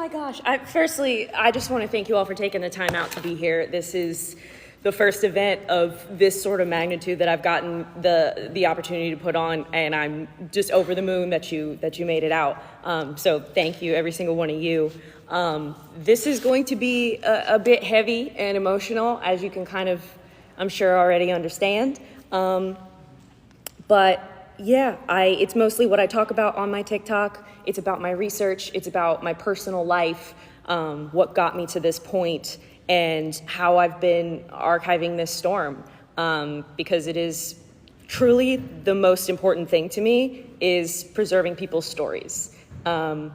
gosh. Firstly, I just want to thank you all for taking the time out to be here. This is the first event of this sort of magnitude that I've gotten the opportunity to put on, and I'm just over the moon that you made it out. So thank you, every single one of you. This is going to be a bit heavy and emotional, as you can kind of, I'm sure, already understand. But yeah, it's mostly what I talk about on my TikTok. It's about my research. It's about my personal life, what got me to this point, and how I've been archiving this storm, because it is truly the most important thing to me is preserving people's stories. And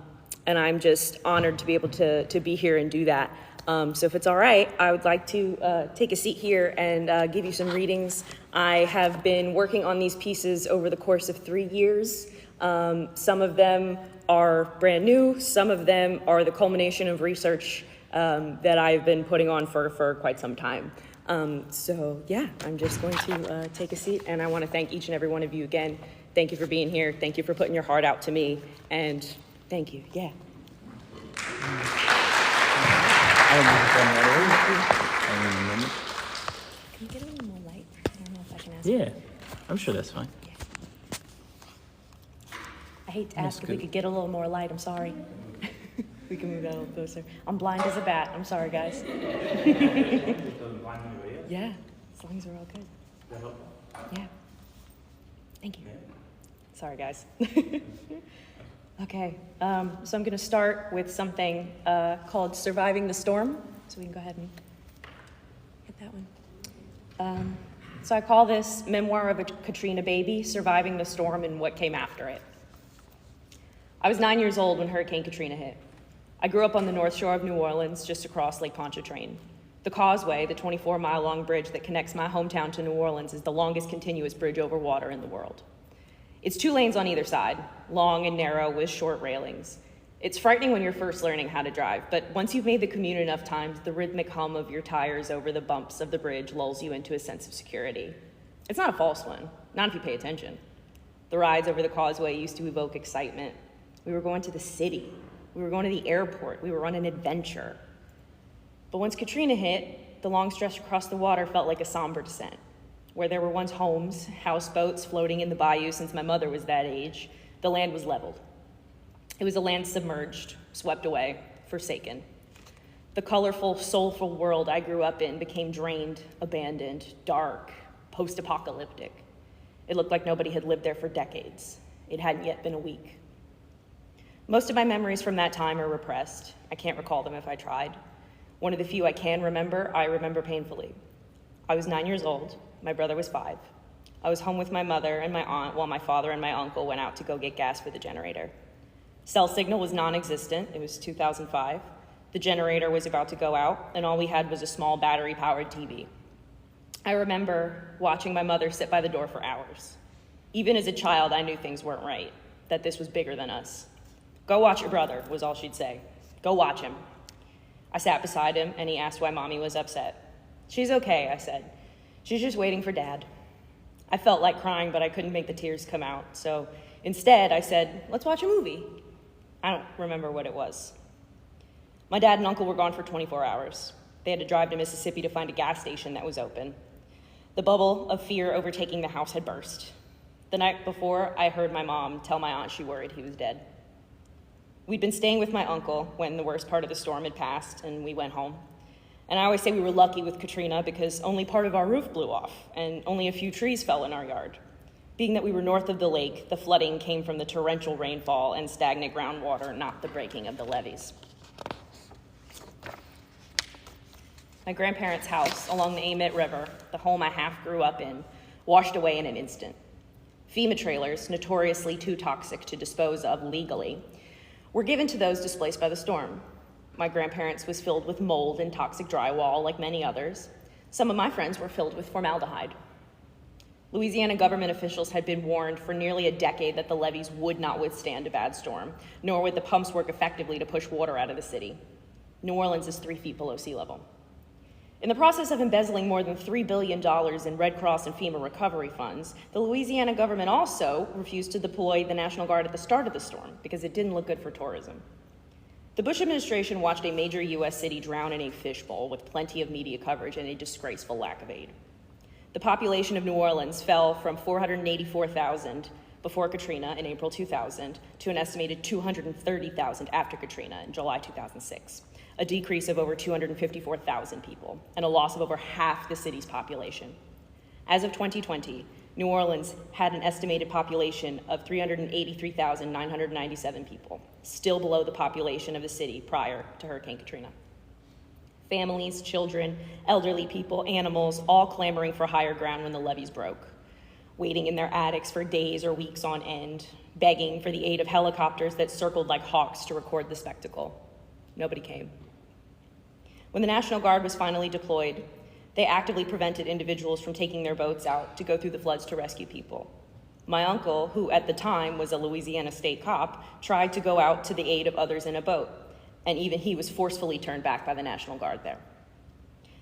I'm just honored to be able to be here and do that. So if it's all right, I would like to take a seat here and give you some readings. I have been working on these pieces over the course of 3 years. Some of them are brand new. Some of them are the culmination of research that I've been putting on for quite some time. So yeah, I'm just going to take a seat, and I want to thank each and every one of you again. Thank you for being here. Thank you for putting your heart out to me, and thank you. Yeah. Can you get a little more light? I don't know if I can ask. Yeah, I'm sure that's fine. Yeah. I hate to ask if we could get a little more light. I'm sorry. We can move that a little closer. I'm blind as a bat. I'm sorry, guys. Yeah, as long as we're all good. Yeah. Thank you. Sorry, guys. Okay, so I'm going to start with something called Surviving the Storm. So we can go ahead and hit that one. So I call this Memoir of a Katrina Baby, Surviving the Storm and What Came After It. I was 9 years old when Hurricane Katrina hit. I grew up on the north shore of New Orleans, just across Lake Pontchartrain. The Causeway, the 24-mile-long bridge that connects my hometown to New Orleans, is the longest continuous bridge over water in the world. It's 2 lanes on either side, long and narrow with short railings. It's frightening when you're first learning how to drive, but once you've made the commute enough times, the rhythmic hum of your tires over the bumps of the bridge lulls you into a sense of security. It's not a false one, not if you pay attention. The rides over the Causeway used to evoke excitement. We were going to the city. We were going to the airport. We were on an adventure. But once Katrina hit, the long stretch across the water felt like a somber descent. Where there were once homes, houseboats floating in the bayou since my mother was that age, the land was leveled. It was a land submerged, swept away, forsaken. The colorful, soulful world I grew up in became drained, abandoned, dark, post-apocalyptic. It looked like nobody had lived there for decades. It hadn't yet been a week. Most of my memories from that time are repressed. I can't recall them if I tried. One of the few I can remember, I remember painfully. I was 9 years old. My brother was 5. I was home with my mother and my aunt while my father and my uncle went out to go get gas for the generator. Cell signal was non-existent. It was 2005. The generator was about to go out, and all we had was a small battery-powered TV. I remember watching my mother sit by the door for hours. Even as a child, I knew things weren't right, that this was bigger than us. "Go watch your brother," was all she'd say. "Go watch him." I sat beside him, and he asked why Mommy was upset. "She's okay," I said. "She's just waiting for Dad." I felt like crying, but I couldn't make the tears come out. So instead, I said, "Let's watch a movie." I don't remember what it was. My dad and uncle were gone for 24 hours. They had to drive to Mississippi to find a gas station that was open. The bubble of fear overtaking the house had burst. The night before, I heard my mom tell my aunt she worried he was dead. We'd been staying with my uncle when the worst part of the storm had passed, and we went home. And I always say we were lucky with Katrina because only part of our roof blew off, and only a few trees fell in our yard. Being that we were north of the lake, the flooding came from the torrential rainfall and stagnant groundwater, not the breaking of the levees. My grandparents' house along the Amite River, the home I half grew up in, washed away in an instant. FEMA trailers, notoriously too toxic to dispose of legally, were given to those displaced by the storm. My grandparents' was filled with mold and toxic drywall, like many others. Some of my friends were filled with formaldehyde. Louisiana government officials had been warned for nearly a decade that the levees would not withstand a bad storm, nor would the pumps work effectively to push water out of the city. New Orleans is 3 feet below sea level. In the process of embezzling more than $3 billion in Red Cross and FEMA recovery funds, the Louisiana government also refused to deploy the National Guard at the start of the storm because it didn't look good for tourism. The Bush administration watched a major U.S. city drown in a fishbowl with plenty of media coverage and a disgraceful lack of aid. The population of New Orleans fell from 484,000 before Katrina in April 2000 to an estimated 230,000 after Katrina in July 2006, a decrease of over 254,000 people, and a loss of over half the city's population. As of 2020, New Orleans had an estimated population of 383,997 people, still below the population of the city prior to Hurricane Katrina. Families, children, elderly people, animals, all clamoring for higher ground when the levees broke, waiting in their attics for days or weeks on end, begging for the aid of helicopters that circled like hawks to record the spectacle. Nobody came. When the National Guard was finally deployed, they actively prevented individuals from taking their boats out to go through the floods to rescue people. My uncle, who at the time was a Louisiana state cop, tried to go out to the aid of others in a boat, and even he was forcefully turned back by the National Guard there.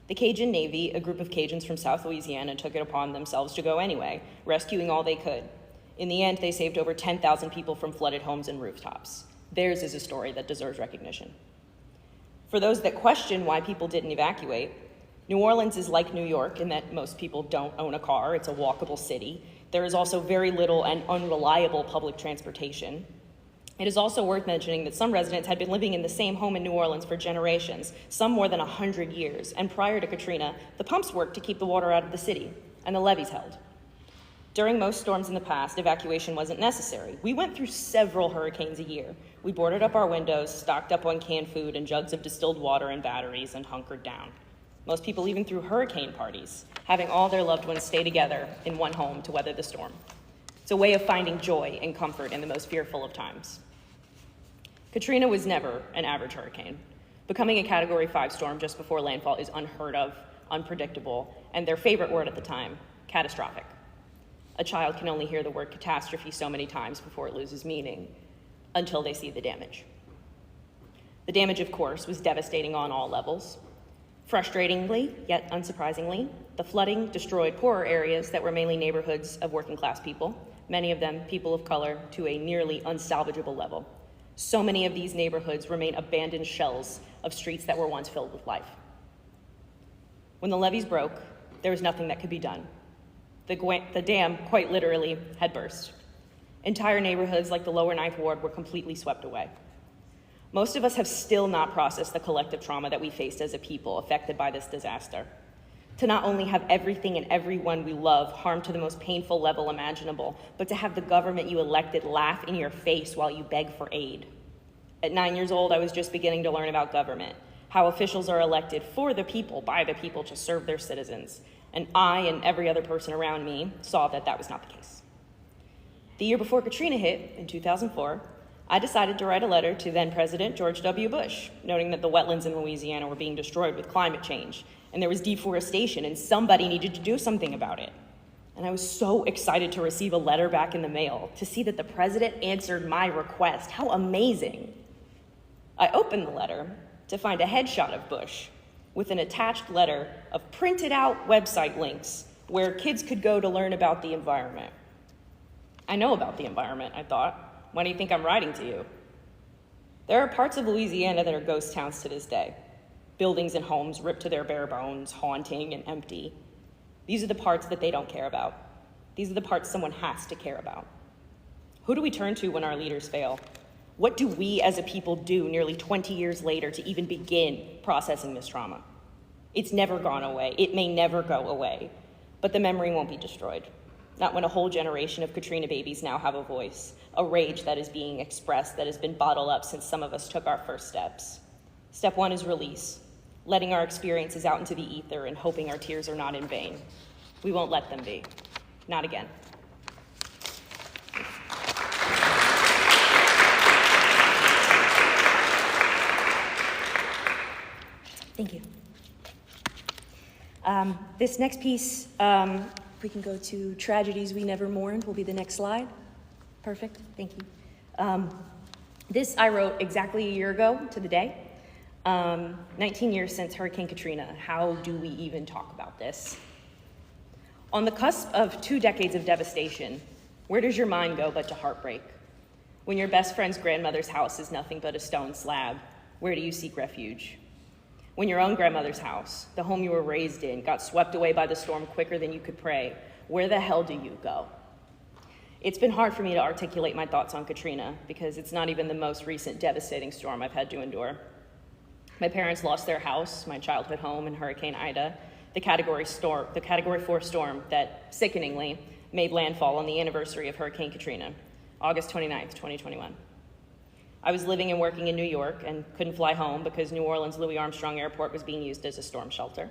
The Cajun Navy, a group of Cajuns from South Louisiana, took it upon themselves to go anyway, rescuing all they could. In the end, they saved over 10,000 people from flooded homes and rooftops. Theirs is a story that deserves recognition. For those that question why people didn't evacuate, New Orleans is like New York in that most people don't own a car. It's a walkable city. There is also very little and unreliable public transportation. It is also worth mentioning that some residents had been living in the same home in New Orleans for generations, some more than 100 years, and prior to Katrina, the pumps worked to keep the water out of the city, and the levees held. During most storms in the past, evacuation wasn't necessary. We went through several hurricanes a year. We boarded up our windows, stocked up on canned food and jugs of distilled water and batteries, and hunkered down. Most people even threw hurricane parties, having all their loved ones stay together in one home to weather the storm. It's a way of finding joy and comfort in the most fearful of times. Katrina was never an average hurricane. Becoming a Category 5 storm just before landfall is unheard of, unpredictable, and their favorite word at the time, catastrophic. A child can only hear the word catastrophe so many times before it loses meaning, until they see the damage. The damage, of course, was devastating on all levels. Frustratingly, yet unsurprisingly, the flooding destroyed poorer areas that were mainly neighborhoods of working class people, many of them people of color, to a nearly unsalvageable level. So many of these neighborhoods remain abandoned shells of streets that were once filled with life. When the levees broke, there was nothing that could be done. The dam, quite literally, had burst. Entire neighborhoods like the Lower Ninth Ward were completely swept away. Most of us have still not processed the collective trauma that we faced as a people affected by this disaster. To not only have everything and everyone we love harmed to the most painful level imaginable, but to have the government you elected laugh in your face while you beg for aid. At 9 years old, I was just beginning to learn about government, how officials are elected for the people, by the people, to serve their citizens. And I and every other person around me saw that that was not the case. The year before Katrina hit, in 2004, I decided to write a letter to then-President George W. Bush, noting that the wetlands in Louisiana were being destroyed with climate change, and there was deforestation, and somebody needed to do something about it. And I was so excited to receive a letter back in the mail, to see that the president answered my request. How amazing. I opened the letter to find a headshot of Bush with an attached letter of printed out website links where kids could go to learn about the environment. I know about the environment, I thought. Why do you think I'm writing to you? There are parts of Louisiana that are ghost towns to this day. Buildings and homes ripped to their bare bones, haunting and empty. These are the parts that they don't care about. These are the parts someone has to care about. Who do we turn to when our leaders fail? What do we as a people do nearly 20 years later to even begin processing this trauma? It's never gone away. It may never go away, but the memory won't be destroyed. Not when a whole generation of Katrina babies now have a voice, a rage that is being expressed that has been bottled up since some of us took our first steps. Step one is release, letting our experiences out into the ether and hoping our tears are not in vain. We won't let them be. Not again. Thank you. This next piece, we can go to Tragedies We Never Mourned, will be the next slide. Perfect, thank you. This I wrote exactly a year ago to the day. 19 years since Hurricane Katrina. How do we even talk about this? On the cusp of 2 decades of devastation, where does your mind go but to heartbreak? When your best friend's grandmother's house is nothing but a stone slab, where do you seek refuge? When your own grandmother's house, the home you were raised in, got swept away by the storm quicker than you could pray, where the hell do you go? It's been hard for me to articulate my thoughts on Katrina because it's not even the most recent devastating storm I've had to endure. My parents lost their house, my childhood home, in Hurricane Ida, the Category 4 storm that, sickeningly, made landfall on the anniversary of Hurricane Katrina, August 29th, 2021. I was living and working in New York and couldn't fly home because New Orleans Louis Armstrong Airport was being used as a storm shelter.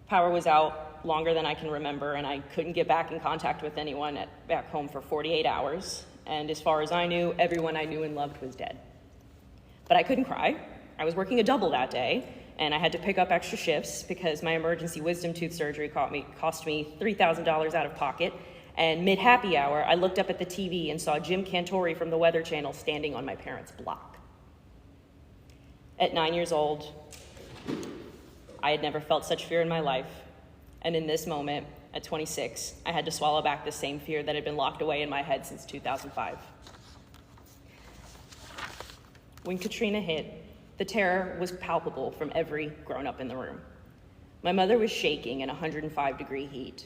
Power was out longer than I can remember, and I couldn't get back in contact with anyone back home for 48 hours. And as far as I knew, everyone I knew and loved was dead. But I couldn't cry. I was working a double that day, and I had to pick up extra shifts because my emergency wisdom tooth surgery cost me $3,000 out of pocket. And mid-happy hour, I looked up at the TV and saw Jim Cantori from the Weather Channel standing on my parents' block. At 9 years old, I had never felt such fear in my life. And in this moment, at 26, I had to swallow back the same fear that had been locked away in my head since 2005. When Katrina hit, the terror was palpable from every grown-up in the room. My mother was shaking in 105-degree heat.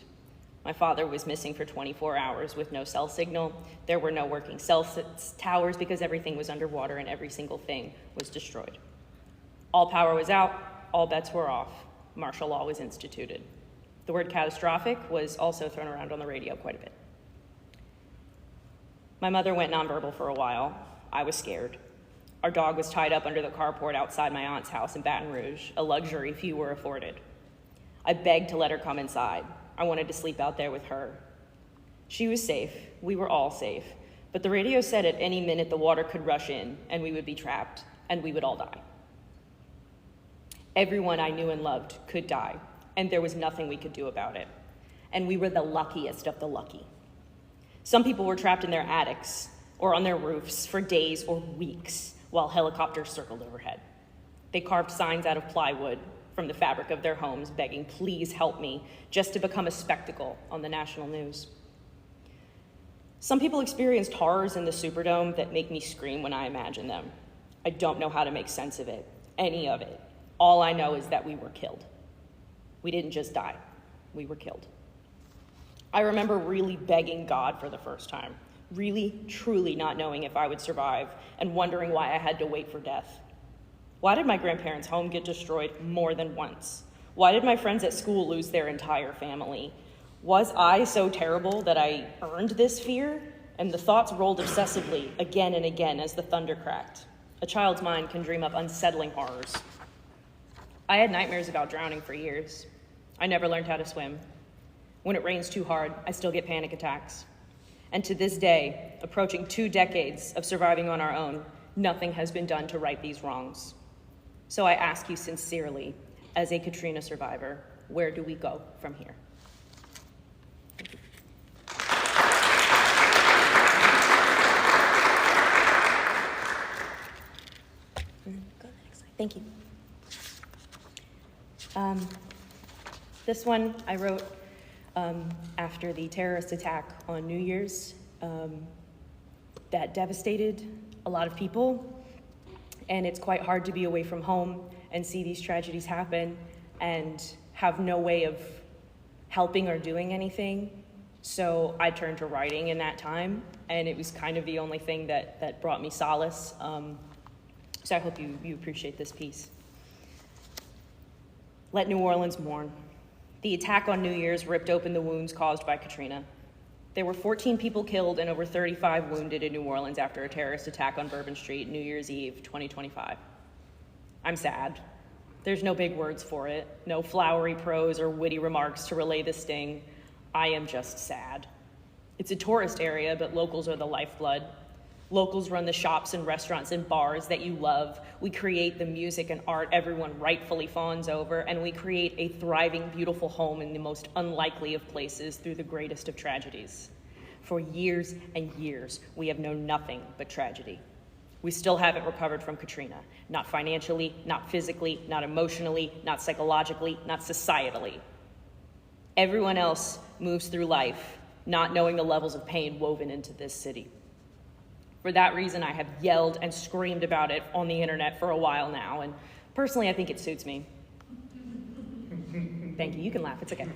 My father was missing for 24 hours with no cell signal. There were no working cell towers because everything was underwater and every single thing was destroyed. All power was out, all bets were off. Martial law was instituted. The word catastrophic was also thrown around on the radio quite a bit. My mother went nonverbal for a while. I was scared. Our dog was tied up under the carport outside my aunt's house in Baton Rouge, a luxury few were afforded. I begged to let her come inside. I wanted to sleep out there with her. She was safe. We were all safe. But the radio said at any minute the water could rush in and we would be trapped and we would all die. Everyone I knew and loved could die, and there was nothing we could do about it. And we were the luckiest of the lucky. Some people were trapped in their attics or on their roofs for days or weeks while helicopters circled overhead. They carved signs out of plywood from the fabric of their homes, begging, please help me, just to become a spectacle on the national news. Some people experienced horrors in the Superdome that make me scream when I imagine them. I don't know how to make sense of it, any of it. All I know is that we were killed. We didn't just die, we were killed. I remember really begging God for the first time, really, truly not knowing if I would survive and wondering why I had to wait for death. Why did my grandparents' home get destroyed more than once? Why did my friends at school lose their entire family? Was I so terrible that I earned this fear? And the thoughts rolled obsessively again and again as the thunder cracked. A child's mind can dream up unsettling horrors. I had nightmares about drowning for years. I never learned how to swim. When it rains too hard, I still get panic attacks. And to this day, approaching 2 decades of surviving on our own, nothing has been done to right these wrongs. So I ask you sincerely, as a Katrina survivor, where do we go from here? Thank you. Go to the next slide. Thank you. This one I wrote after the terrorist attack on New Year's that devastated a lot of people. And it's quite hard to be away from home and see these tragedies happen and have no way of helping or doing anything. So I turned to writing in that time, and it was kind of the only thing that brought me solace. So I hope you appreciate this piece. Let New Orleans mourn. The attack on New Year's ripped open the wounds caused by Katrina. There were 14 people killed and over 35 wounded in New Orleans after a terrorist attack on Bourbon Street, New Year's Eve, 2025. I'm sad. There's no big words for it, no flowery prose or witty remarks to relay the sting. I am just sad. It's a tourist area, but locals are the lifeblood. Locals run the shops and restaurants and bars that you love. We create the music and art everyone rightfully fawns over, and we create a thriving, beautiful home in the most unlikely of places through the greatest of tragedies. For years and years, we have known nothing but tragedy. We still haven't recovered from Katrina. Not financially, not physically, not emotionally, not psychologically, not societally. Everyone else moves through life not knowing the levels of pain woven into this city. For that reason, I have yelled and screamed about it on the internet for a while now, and personally, I think it suits me. Thank you. You can laugh. It's okay.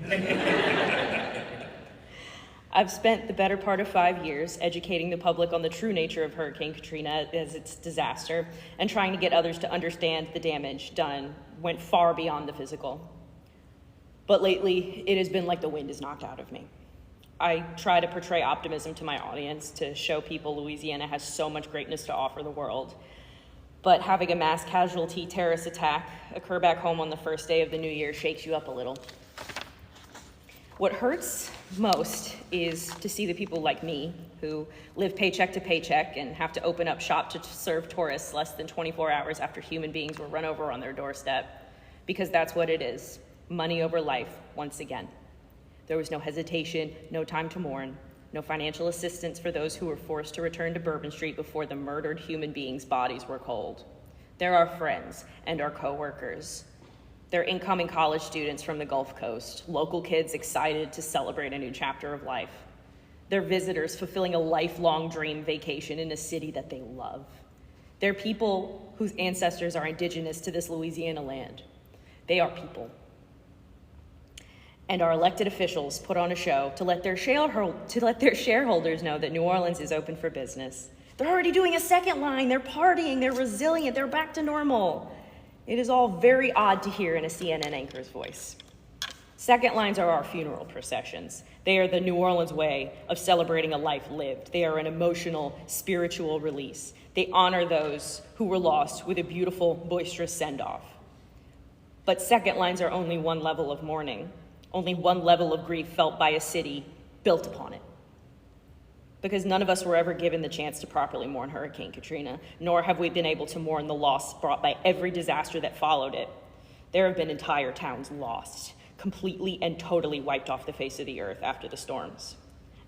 I've spent the better part of 5 years educating the public on the true nature of Hurricane Katrina as its disaster and trying to get others to understand the damage done went far beyond the physical. But lately, it has been like the wind is knocked out of me. I try to portray optimism to my audience to show people Louisiana has so much greatness to offer the world. But having a mass casualty terrorist attack occur back home on the first day of the new year shakes you up a little. What hurts most is to see the people like me who live paycheck to paycheck and have to open up shop to serve tourists less than 24 hours after human beings were run over on their doorstep. Because that's what it is, money over life once again. There was no hesitation, no time to mourn, no financial assistance for those who were forced to return to Bourbon Street before the murdered human beings' bodies were cold. They're our friends and our coworkers. They're incoming college students from the Gulf Coast, local kids excited to celebrate a new chapter of life. They're visitors fulfilling a lifelong dream vacation in a city that they love. They're people whose ancestors are indigenous to this Louisiana land. They are people. And our elected officials put on a show to let their shareholders know that New Orleans is open for business. They're already doing a second line, they're partying, they're resilient, they're back to normal. It is all very odd to hear in a CNN anchor's voice. Second lines are our funeral processions. They are the New Orleans way of celebrating a life lived. They are an emotional, spiritual release. They honor those who were lost with a beautiful, boisterous send-off. But second lines are only one level of mourning. Only one level of grief felt by a city built upon it. Because none of us were ever given the chance to properly mourn Hurricane Katrina, nor have we been able to mourn the loss brought by every disaster that followed it. There have been entire towns lost, completely and totally wiped off the face of the earth after the storms.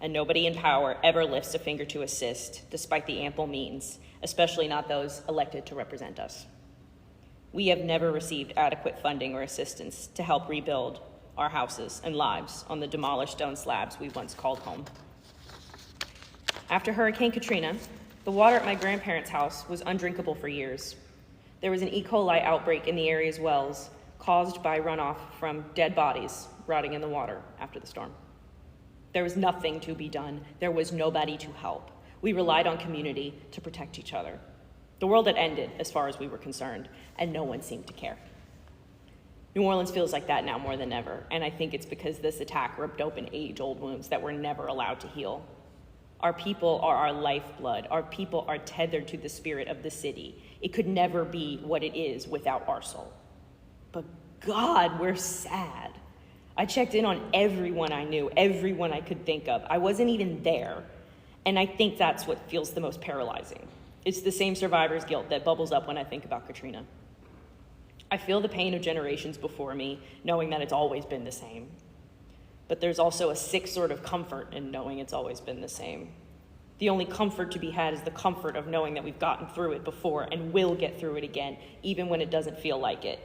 And nobody in power ever lifts a finger to assist, despite the ample means, especially not those elected to represent us. We have never received adequate funding or assistance to help rebuild our houses and lives on the demolished stone slabs we once called home. After Hurricane Katrina, the water at my grandparents' house was undrinkable for years. There was an E. coli outbreak in the area's wells caused by runoff from dead bodies rotting in the water after the storm. There was nothing to be done. There was nobody to help. We relied on community to protect each other. The world had ended as far as we were concerned, and no one seemed to care. New Orleans feels like that now more than ever, and I think it's because this attack ripped open age-old wounds that were never allowed to heal. Our people are our lifeblood. Our people are tethered to the spirit of the city. It could never be what it is without our soul. But God, we're sad. I checked in on everyone I knew, everyone I could think of. I wasn't even there, and I think that's what feels the most paralyzing. It's the same survivor's guilt that bubbles up when I think about Katrina. I feel the pain of generations before me, knowing that it's always been the same. But there's also a sick sort of comfort in knowing it's always been the same. The only comfort to be had is the comfort of knowing that we've gotten through it before and will get through it again, even when it doesn't feel like it.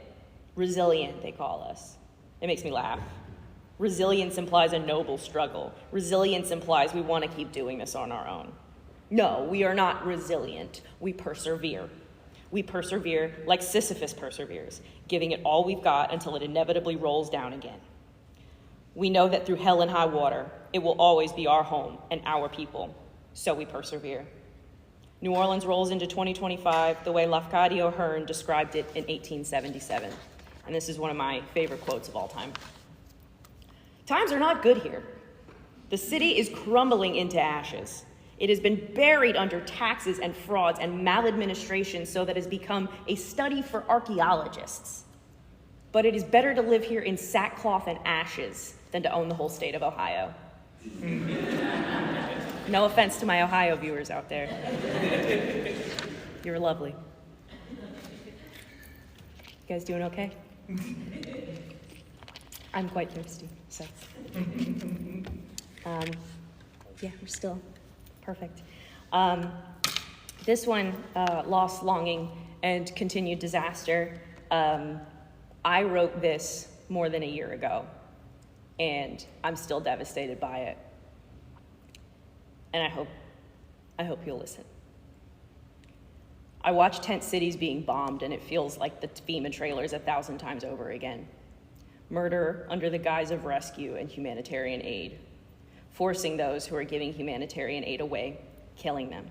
Resilient, they call us. It makes me laugh. Resilience implies a noble struggle. Resilience implies we want to keep doing this on our own. No, we are not resilient. We persevere. We persevere like Sisyphus perseveres, giving it all we've got until it inevitably rolls down again. We know that through hell and high water, it will always be our home and our people, so we persevere. New Orleans rolls into 2025 the way Lafcadio Hearn described it in 1877, and this is one of my favorite quotes of all time. Times are not good here. The city is crumbling into ashes. It has been buried under taxes and frauds and maladministration so that it has become a study for archaeologists. But it is better to live here in sackcloth and ashes than to own the whole state of Ohio. No offense to my Ohio viewers out there. You're lovely. You guys doing okay? I'm quite thirsty, so. Yeah, we're still perfect. This one, loss, longing, and continued disaster. I wrote this more than a year ago, and I'm still devastated by it. And I hope you'll listen. I watch tent cities being bombed, and it feels like the FEMA trailers 1,000 times over again. Murder under the guise of rescue and humanitarian aid, forcing those who are giving humanitarian aid away, killing them.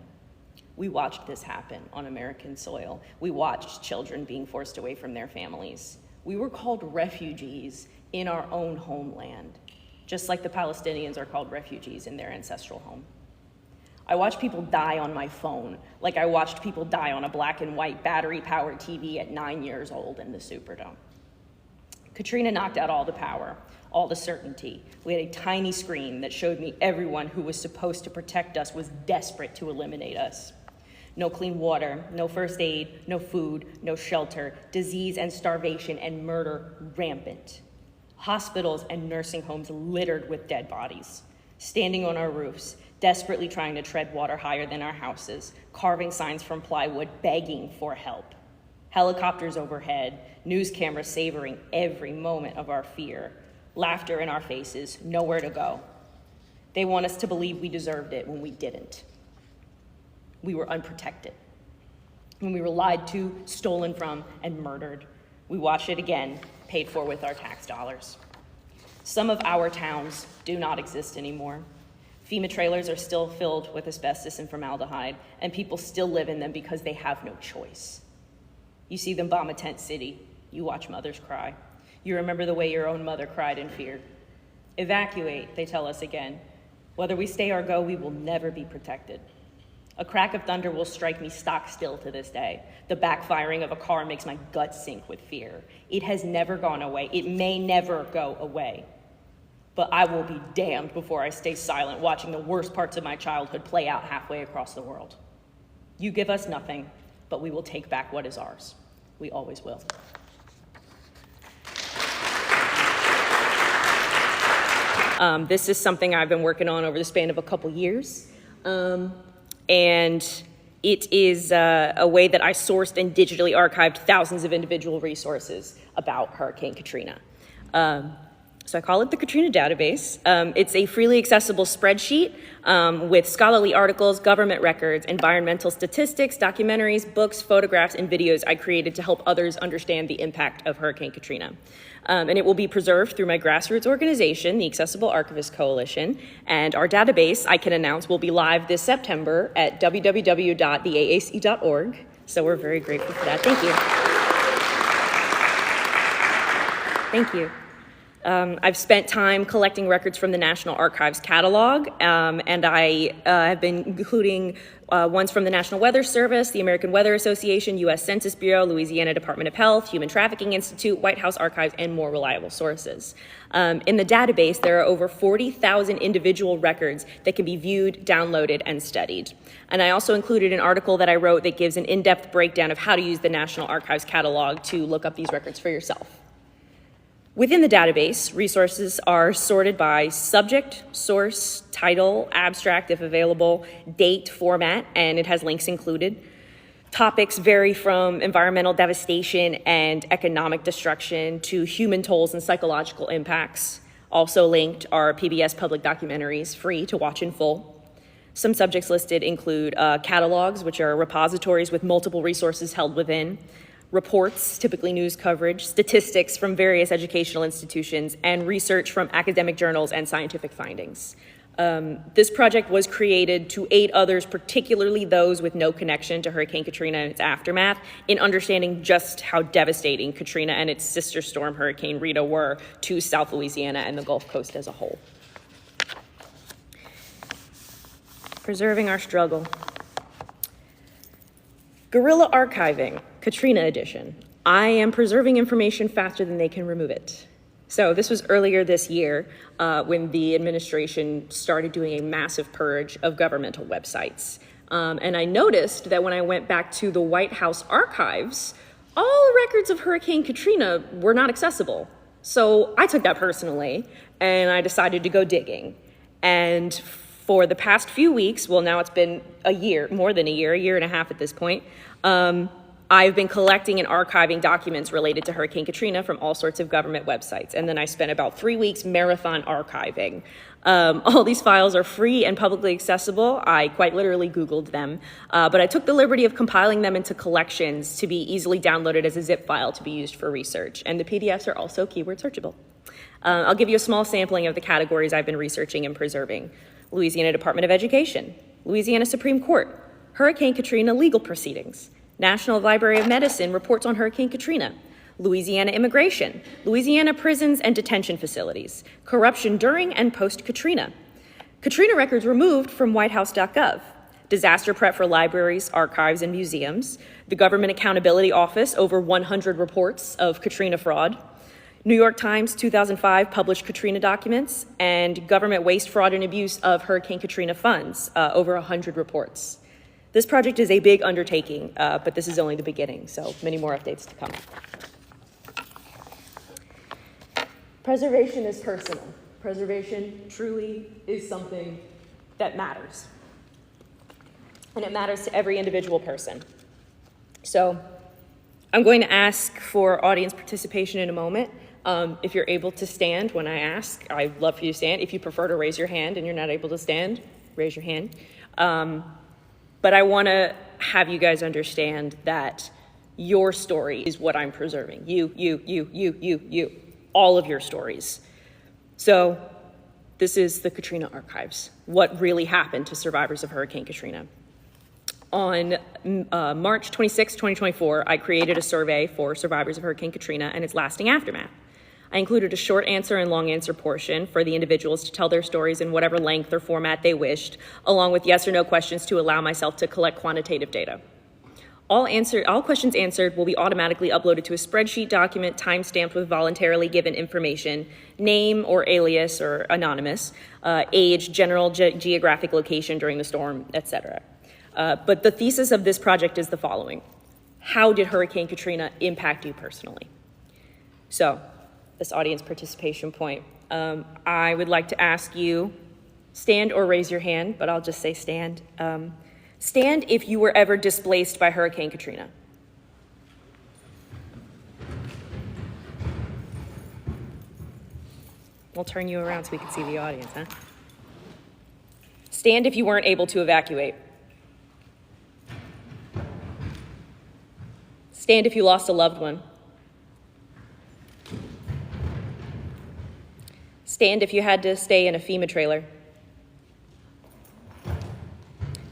We watched this happen on American soil. We watched children being forced away from their families. We were called refugees in our own homeland, just like the Palestinians are called refugees in their ancestral home. I watched people die on my phone, like I watched people die on a black and white battery-powered TV at 9 years old in the Superdome. Katrina knocked out all the power, all the certainty. We had a tiny screen that showed me everyone who was supposed to protect us was desperate to eliminate us. No clean water, no first aid, no food, no shelter, disease and starvation and murder rampant. Hospitals and nursing homes littered with dead bodies, standing on our roofs, desperately trying to tread water higher than our houses, carving signs from plywood, begging for help. Helicopters overhead, news cameras savoring every moment of our fear, laughter in our faces, nowhere to go. They want us to believe we deserved it when we didn't. We were unprotected. When we were lied to, stolen from, and murdered. We watched it again, paid for with our tax dollars. Some of our towns do not exist anymore. FEMA trailers are still filled with asbestos and formaldehyde, and people still live in them because they have no choice. You see them bomb a tent city. You watch mothers cry. You remember the way your own mother cried in fear. Evacuate, they tell us again. Whether we stay or go, we will never be protected. A crack of thunder will strike me stock still to this day. The backfiring of a car makes my gut sink with fear. It has never gone away. It may never go away. But I will be damned before I stay silent watching the worst parts of my childhood play out halfway across the world. You give us nothing, but we will take back what is ours. We always will. This is something I've been working on over the span of a couple years. And it is a way that I sourced and digitally archived thousands of individual resources about Hurricane Katrina. So I call it the Katrina database. It's a freely accessible spreadsheet with scholarly articles, government records, environmental statistics, documentaries, books, photographs, and videos I created to help others understand the impact of Hurricane Katrina. And it will be preserved through my grassroots organization, the Accessible Archivist Coalition, and our database, I can announce, will be live this September at www.theaac.org. So we're very grateful for that. Thank you. Thank you. I've spent time collecting records from the National Archives catalog, and I have been including ones from the National Weather Service, the American Weather Association, U.S. Census Bureau, Louisiana Department of Health, Human Trafficking Institute, White House Archives, and more reliable sources. In the database, there are over 40,000 individual records that can be viewed, downloaded, and studied. And I also included an article that I wrote that gives an in-depth breakdown of how to use the National Archives catalog to look up these records for yourself. Within the database, resources are sorted by subject, source, title, abstract if available, date, format, and it has links included. Topics vary from environmental devastation and economic destruction to human tolls and psychological impacts. Also linked are PBS public documentaries, free to watch in full. Some subjects listed include catalogs, which are repositories with multiple resources held within, reports, typically news coverage, statistics from various educational institutions, and research from academic journals and scientific findings. This project was created to aid others, particularly those with no connection to Hurricane Katrina and its aftermath, in understanding just how devastating Katrina and its sister storm, Hurricane Rita, were to South Louisiana and the Gulf Coast as a whole. Preserving our struggle. Guerrilla archiving, Katrina edition. I am preserving information faster than they can remove it. So this was earlier this year when the administration started doing a massive purge of governmental websites. And I noticed that when I went back to the White House archives, all records of Hurricane Katrina were not accessible. So I took that personally and I decided to go digging. And for the past few weeks, well, now it's been a year, more than a year and a half at this point, I've been collecting and archiving documents related to Hurricane Katrina from all sorts of government websites. And then I spent about 3 weeks marathon archiving. All these files are free and publicly accessible. I quite literally Googled them, but I took the liberty of compiling them into collections to be easily downloaded as a zip file to be used for research. And the PDFs are also keyword searchable. I'll give you a small sampling of the categories I've been researching and preserving. Louisiana Department of Education, Louisiana Supreme Court, Hurricane Katrina legal proceedings, National Library of Medicine reports on Hurricane Katrina, Louisiana immigration, Louisiana prisons and detention facilities, corruption during and post-Katrina, Katrina records removed from whitehouse.gov, disaster prep for libraries, archives, and museums, the Government Accountability Office, over 100 reports of Katrina fraud, New York Times 2005 published Katrina documents, and government waste, fraud, and abuse of Hurricane Katrina funds, over 100 reports. This project is a big undertaking, but this is only the beginning, so many more updates to come. Preservation is personal. Preservation truly is something that matters. And it matters to every individual person. So I'm going to ask for audience participation in a moment. If you're able to stand when I ask, I'd love for you to stand. If you prefer to raise your hand and you're not able to stand, raise your hand. But I want to have you guys understand that your story is what I'm preserving. You. All of your stories. So this is the Katrina archives. What really happened to survivors of Hurricane Katrina. On March 26, 2024, I created a survey for survivors of Hurricane Katrina and its lasting aftermath. I included a short answer and long answer portion for the individuals to tell their stories in whatever length or format they wished, along with yes or no questions to allow myself to collect quantitative data. All questions answered will be automatically uploaded to a spreadsheet document time-stamped with voluntarily given information, name or alias or anonymous, age, general geographic location during the storm, etc. But the thesis of this project is the following. How did Hurricane Katrina impact you personally? So, this audience participation point, I would like to ask you, stand or raise your hand, but I'll just say stand. Stand if you were ever displaced by Hurricane Katrina. We'll turn you around so we can see the audience, huh? Stand if you weren't able to evacuate. Stand if you lost a loved one. Stand if you had to stay in a FEMA trailer.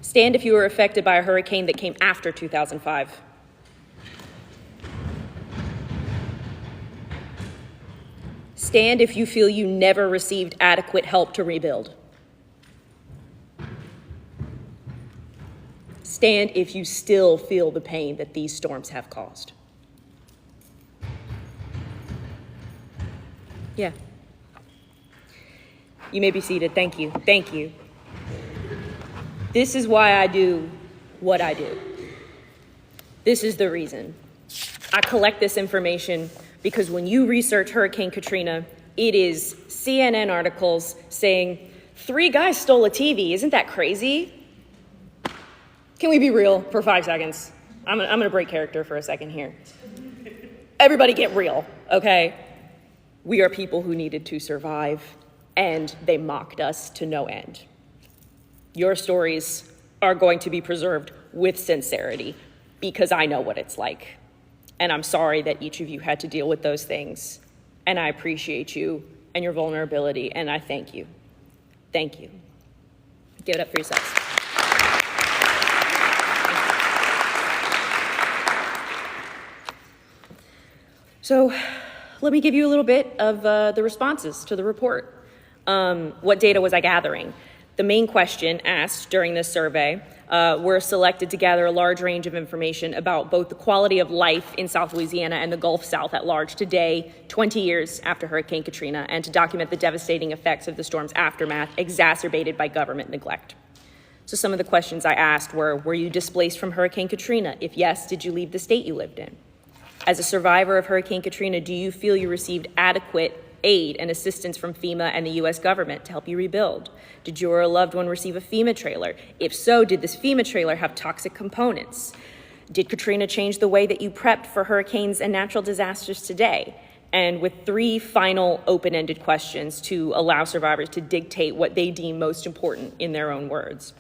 Stand if you were affected by a hurricane that came after 2005. Stand if you feel you never received adequate help to rebuild. Stand if you still feel the pain that these storms have caused. Yeah. You may be seated. Thank you. Thank you. This is why I do what I do. This is the reason. I collect this information because when you research Hurricane Katrina, it is CNN articles saying, 3 guys stole a TV. Isn't that crazy? Can we be real for 5 seconds? I'm gonna break character for a second here. Everybody get real, okay? We are people who needed to survive, and they mocked us to no end. Your stories are going to be preserved with sincerity because I know what it's like. And I'm sorry that each of you had to deal with those things. And I appreciate you and your vulnerability, and I thank you. Thank you. Give it up for yourselves. So let me give you a little bit of the responses to the report. What data was I gathering? The main question asked during this survey were selected to gather a large range of information about both the quality of life in South Louisiana and the Gulf South at large today, 20 years after Hurricane Katrina, and to document the devastating effects of the storm's aftermath exacerbated by government neglect. So some of the questions I asked were you displaced from Hurricane Katrina? If yes, did you leave the state you lived in? As a survivor of Hurricane Katrina, do you feel you received adequate aid and assistance from FEMA and the U.S. government to help you rebuild? Did your loved one receive a FEMA trailer? If so, did this FEMA trailer have toxic components? Did Katrina change the way that you prepped for hurricanes and natural disasters today? And with 3 final open-ended questions to allow survivors to dictate what they deem most important in their own words.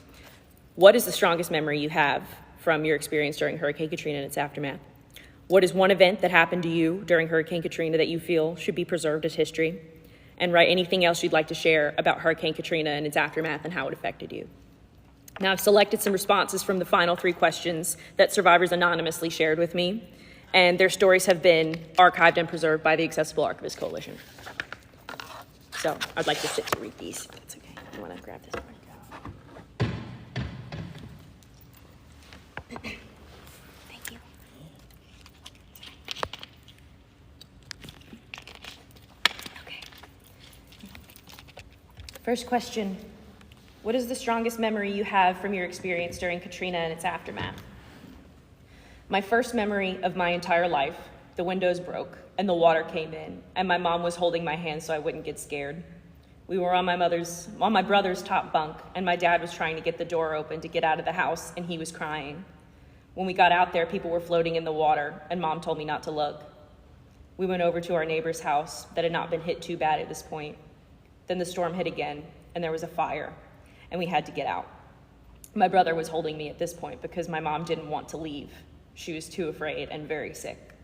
What is the strongest memory you have from your experience during Hurricane Katrina and its aftermath? What is one event that happened to you during Hurricane Katrina that you feel should be preserved as history? And write anything else you'd like to share about Hurricane Katrina and its aftermath and how it affected you. Now, I've selected some responses from the final 3 questions that survivors anonymously shared with me, and their stories have been archived and preserved by the Accessible Archivist Coalition. So I'd like to sit to read these, if that's okay. I want to grab this one. Thank you. Okay. First question. What is the strongest memory you have from your experience during Katrina and its aftermath? My first memory of my entire life, the windows broke and the water came in, and my mom was holding my hand so I wouldn't get scared. We were on my brother's top bunk, and my dad was trying to get the door open to get out of the house, and he was crying. When we got out there, people were floating in the water, and Mom told me not to look. We went over to our neighbor's house that had not been hit too bad at this point. Then the storm hit again, and there was a fire, and we had to get out. My brother was holding me at this point because my mom didn't want to leave. She was too afraid and very sick.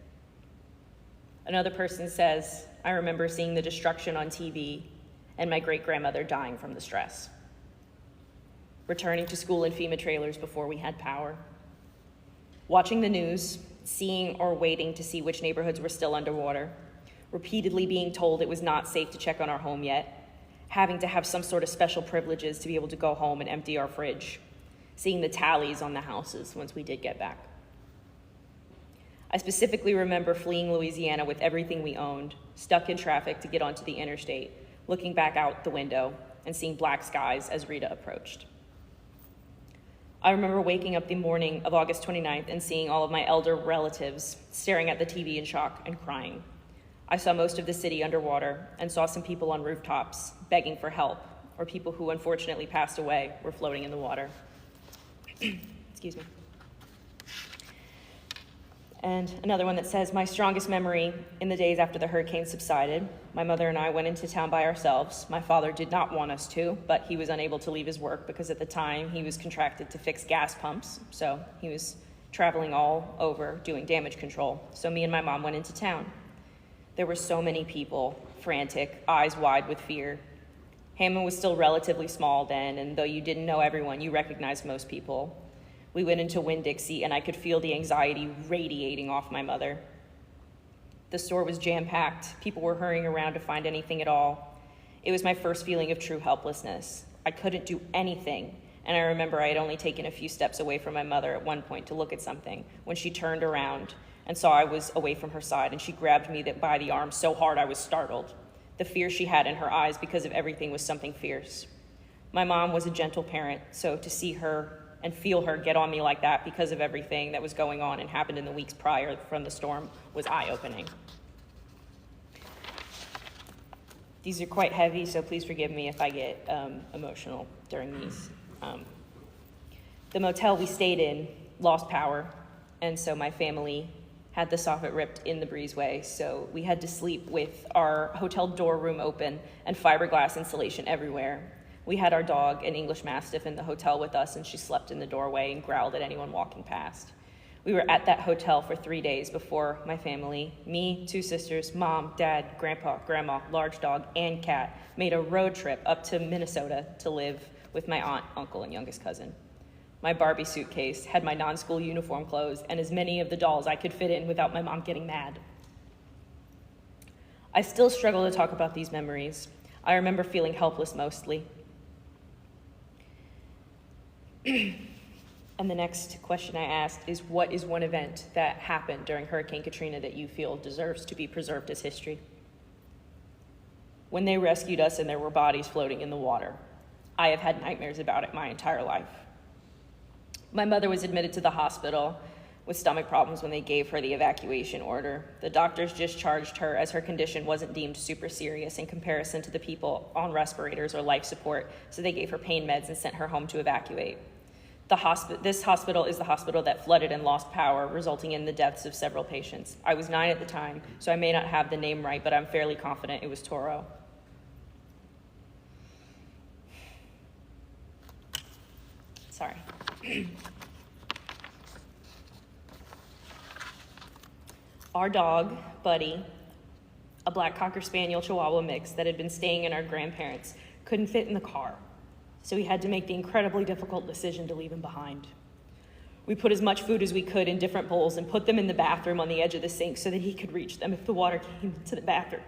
Another person says, I remember seeing the destruction on TV and my great-grandmother dying from the stress. Returning to school in FEMA trailers before we had power. Watching the news, seeing or waiting to see which neighborhoods were still underwater. Repeatedly being told it was not safe to check on our home yet. Having to have some sort of special privileges to be able to go home and empty our fridge. Seeing the tallies on the houses once we did get back. I specifically remember fleeing Louisiana with everything we owned, stuck in traffic to get onto the interstate, looking back out the window and seeing black skies as Rita approached. I remember waking up the morning of August 29th and seeing all of my elder relatives staring at the TV in shock and crying. I saw most of the city underwater and saw some people on rooftops begging for help, or people who unfortunately passed away were floating in the water. Excuse me. And another one that says, my strongest memory in the days after the hurricane subsided, my mother and I went into town by ourselves. My father did not want us to, but he was unable to leave his work because at the time he was contracted to fix gas pumps. So he was traveling all over doing damage control. So me and my mom went into town. There were so many people, frantic, eyes wide with fear. Hammond was still relatively small then, and though you didn't know everyone, you recognized most people. We went into Winn-Dixie, and I could feel the anxiety radiating off my mother. The store was jam-packed. People were hurrying around to find anything at all. It was my first feeling of true helplessness. I couldn't do anything, and I remember I had only taken a few steps away from my mother at one point to look at something when she turned around and saw I was away from her side, and she grabbed me by the arm so hard I was startled. The fear she had in her eyes because of everything was something fierce. My mom was a gentle parent, so to see her and feel her get on me like that because of everything that was going on and happened in the weeks prior from the storm was eye-opening. These are quite heavy, so please forgive me if I get emotional during these. The motel we stayed in lost power, and so my family had the soffit ripped in the breezeway, so we had to sleep with our hotel door room open and fiberglass insulation everywhere. We had our dog, an English Mastiff, in the hotel with us, and she slept in the doorway and growled at anyone walking past. We were at that hotel for 3 days before my family, me, 2 sisters, mom, dad, grandpa, grandma, large dog, and cat, made a road trip up to Minnesota to live with my aunt, uncle, and youngest cousin. My Barbie suitcase had my non-school uniform clothes and as many of the dolls I could fit in without my mom getting mad. I still struggle to talk about these memories. I remember feeling helpless mostly. And the next question I asked is, what is one event that happened during Hurricane Katrina that you feel deserves to be preserved as history? When they rescued us and there were bodies floating in the water, I have had nightmares about it my entire life. My mother was admitted to the hospital with stomach problems when they gave her the evacuation order. The doctors discharged her as her condition wasn't deemed super serious in comparison to the people on respirators or life support, so they gave her pain meds and sent her home to evacuate. This hospital is the hospital that flooded and lost power, resulting in the deaths of several patients. I was 9 at the time, so I may not have the name right, but I'm fairly confident it was Toro. Sorry. Our dog, Buddy, a black Cocker Spaniel Chihuahua mix that had been staying in our grandparents', couldn't fit in the car, so we had to make the incredibly difficult decision to leave him behind. We put as much food as we could in different bowls and put them in the bathroom on the edge of the sink so that he could reach them if the water came to the bathroom.